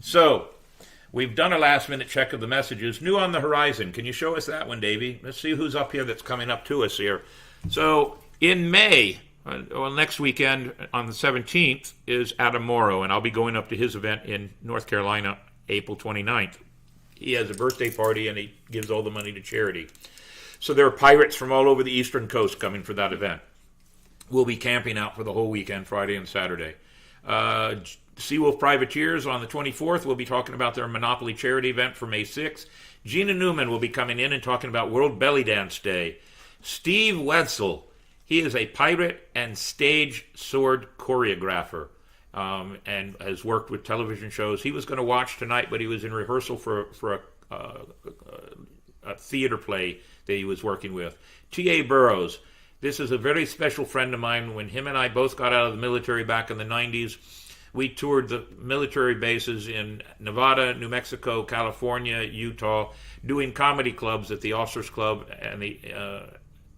So, we've done a last-minute check of the messages. New on the horizon. Can you show us that one, Davey? Let's see who's up here that's coming up to us here. So, in May, next weekend on the 17th, is Adam Morrow, and I'll be going up to his event in North Carolina, April 29th. He has a birthday party, and he gives all the money to charity. So there are pirates from all over the eastern coast coming for that event. We'll be camping out for the whole weekend, Friday and Saturday. Seawolf Privateers on the 24th. We'll be talking about their Monopoly charity event for May 6th. Gina Newman will be coming in and talking about World Belly Dance Day. Steve Wetzel, he is a pirate and stage sword choreographer and has worked with television shows. He was going to watch tonight, but he was in rehearsal for a theater play that he was working with. T.A. Burrows, this is a very special friend of mine. When him and I both got out of the military back in the 90s, we toured the military bases in Nevada, New Mexico, California, Utah, doing comedy clubs at the Officers Club and the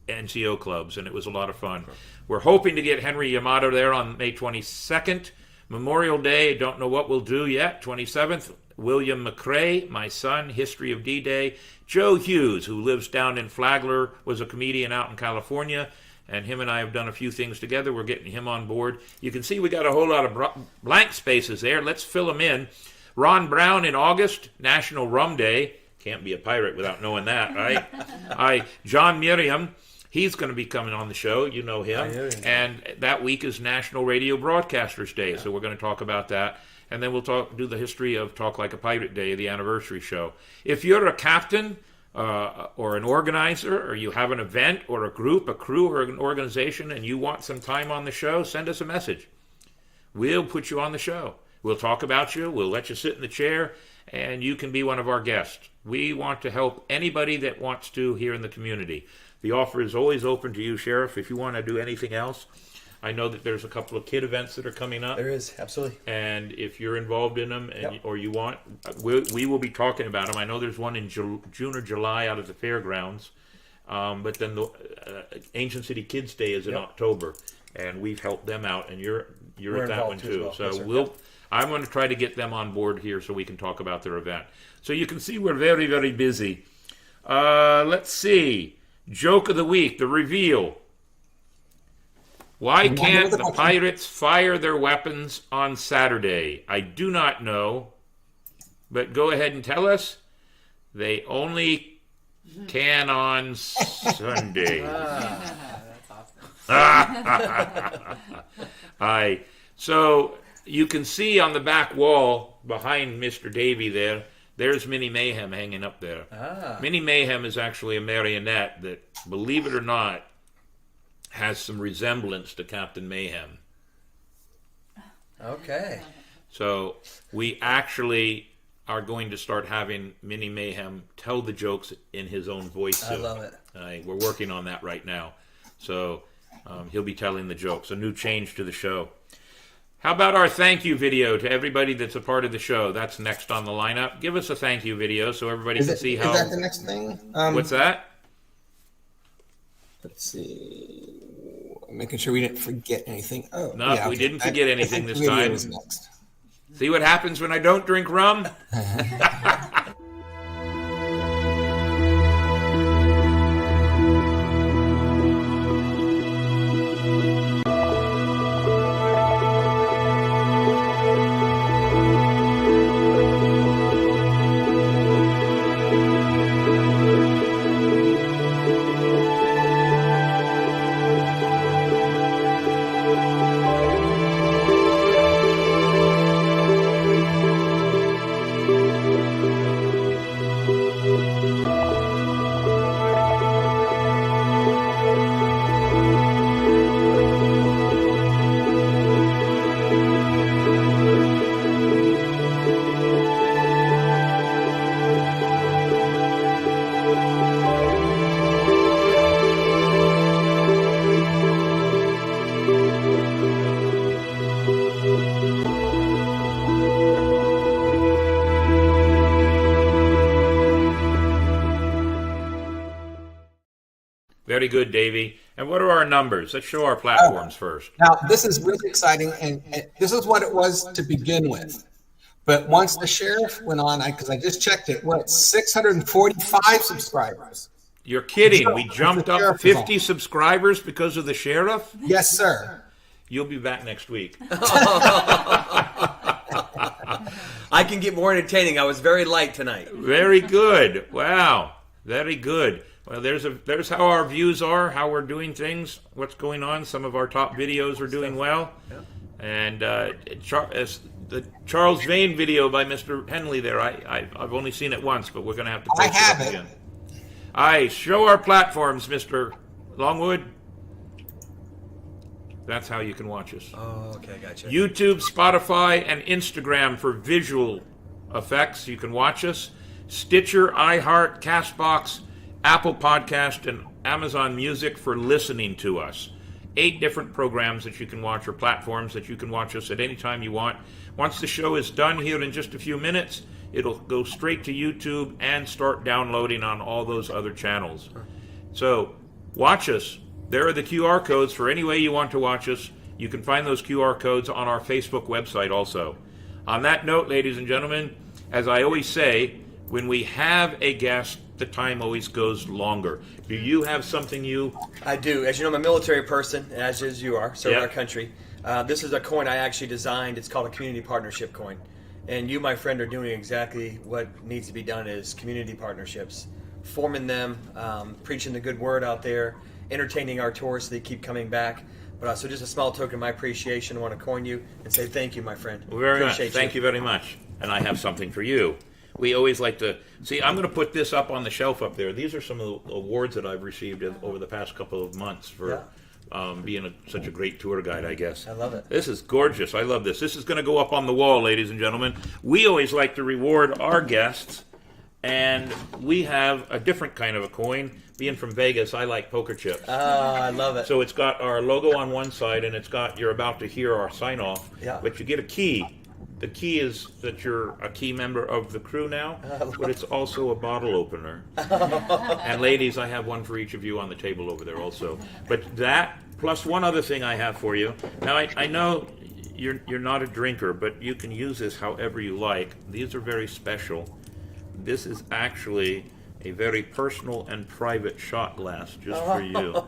NCO clubs, and it was a lot of fun. We're hoping to get Henry Yamato there on May 22nd. Memorial Day, don't know what we'll do yet. 27th, William McCrae, my son, History of D-Day. Joe Hughes, who lives down in Flagler, was a comedian out in California, and him and I have done a few things together. We're getting him on board. You can see we got a whole lot of blank spaces there. Let's fill them in. Ron Brown in August, National Rum Day. Can't be a pirate without knowing that, right? John Miriam, he's going to be coming on the show. You know him. And that week is National Radio Broadcasters Day, so we're going to talk about that. And then we'll do the history of Talk Like a Pirate Day, the anniversary show. If you're a captain or an organizer, or you have an event or a group, a crew, or an organization, and you want some time on the show, send us a message. We'll put you on the show. We'll talk about you. We'll let you sit in the chair, and you can be one of our guests. We want to help anybody that wants to here in the community. The offer is always open to you, Sheriff, if you want to do anything else. I know that there's a couple of kid events that are coming up. There is, absolutely. And if you're involved in them or you want, we will be talking about them. I know there's one in June or July out at the fairgrounds. But then the Ancient City Kids Day is in October. And we've helped them out. And you're at that one too. Well. So Yes, I'm going to try to get them on board here so we can talk about their event. So you can see we're very, very busy. Let's see. Joke of the week, the reveal. Why can't the pirates fire their weapons on Saturday? I do not know, but go ahead and tell us. They only can on Sunday. That's awesome. So you can see on the back wall behind Mr. Davey there's Minnie Mayhem hanging up there. Minnie Mayhem is actually a marionette that, believe it or not, has some resemblance to Captain Mayhem. Okay. So we actually are going to start having Minnie Mayhem tell the jokes in his own voice soon. I love it. We're working on that right now. So he'll be telling the jokes. A new change to the show. How about our thank you video to everybody that's a part of the show? That's next on the lineup. Give us a thank you video so everybody can see how... Is that the next thing? What's that? Let's see. Making sure we didn't forget anything. Oh, No, yeah, we didn't forget anything this video time. is next. See what happens when I don't drink rum? Very good, Davey. And what are our numbers? Let's show our platforms first. Now, this is really exciting, and this is what it was to begin with. But once the sheriff went on, because I just checked it, we're at 645 subscribers. You're kidding. We jumped up 50 subscribers because of the sheriff? Yes, sir. You'll be back next week. I can get more entertaining. I was very light tonight. Very good. Wow. Very good. Well, there's how our views are, how we're doing things, what's going on. Some of our top videos are doing well. Yeah. And the Charles Vane video by Mr. Henley there, I've only seen it once, but we're going to have to post it up again. Show our platforms, Mr. Longwood. That's how you can watch us. Oh, okay, gotcha. YouTube, Spotify, and Instagram for visual effects. You can watch us. Stitcher, iHeart, CastBox, Apple Podcast, and Amazon Music for listening to us. 8 different programs that you can watch, or platforms that you can watch us at any time you want. Once the show is done here in just a few minutes, it'll go straight to YouTube and start downloading on all those other channels. So, watch us. There are the QR codes for any way you want to watch us. You can find those QR codes on our Facebook website also. On that note, ladies and gentlemen, as I always say, when we have a guest, the time always goes longer. Do you have something you... I do. As you know, I'm a military person, as you are, serving our country. This is a coin I actually designed. It's called a community partnership coin. And you, my friend, are doing exactly what needs to be done is community partnerships. Forming them, preaching the good word out there, entertaining our tourists so they keep coming back. But so just a small token of my appreciation. I want to coin you and say thank you, my friend. Well, very Appreciate much. Thank you very much. And I have something for you. We always like to see. I'm going to put this up on the shelf up there. These are some of the awards that I've received over the past couple of months for being such a great tour guide, I guess. I love it. This is gorgeous. I love this. This is going to go up on the wall, ladies and gentlemen. We always like to reward our guests, and we have a different kind of a coin. Being from Vegas, I like poker chips. Oh, I love it. So it's got our logo on one side, and it's got, you're about to hear our sign-off, but you get a key. The key is that you're a key member of the crew now, but it's also a bottle opener. And ladies, I have one for each of you on the table over there also. But that, plus one other thing I have for you. Now, I know you're not a drinker, but you can use this however you like. These are very special. This is actually a very personal and private shot glass just for you.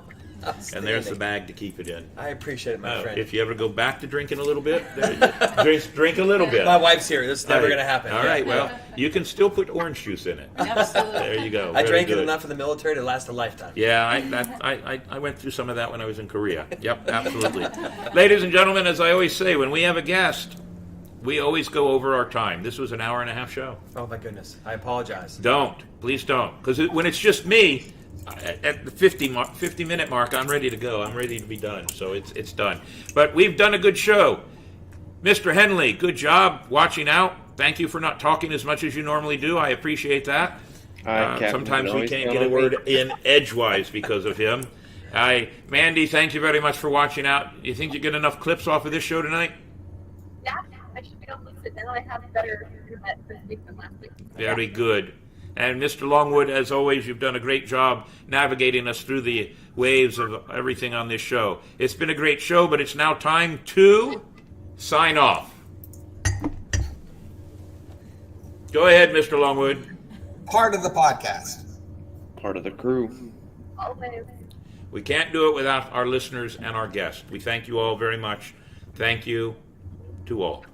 And there's the bag to keep it in. I appreciate it, my friend. If you ever go back to drinking a little bit, drink a little bit. My wife's here. This is never going to happen. All right, well, you can still put orange juice in it. Absolutely. There you go. I Very drank it good. enough in the military to last a lifetime. Yeah, I went through some of that when I was in Korea. Yep, absolutely. Ladies and gentlemen, as I always say, when we have a guest, we always go over our time. This was an hour-and-a-half show. Oh, my goodness. I apologize. Please don't. Because when it's just me, at the 50-minute mark, I'm ready to go. I'm ready to be done. So it's done. But we've done a good show. Mr. Henley, good job watching out. Thank you for not talking as much as you normally do. I appreciate that. Sometimes we can't get a word in edgewise because of him. Mandy, thank you very much for watching out. You think you get enough clips off of this show tonight? Yeah, I should be able to sit down. I have better internet this week than last week. Very good. And Mr. Longwood, as always, you've done a great job navigating us through the waves of everything on this show. It's been a great show, but it's now time to sign off. Go ahead, Mr. Longwood. Part of the podcast. Part of the crew. Always. We can't do it without our listeners and our guests. We thank you all very much. Thank you to all.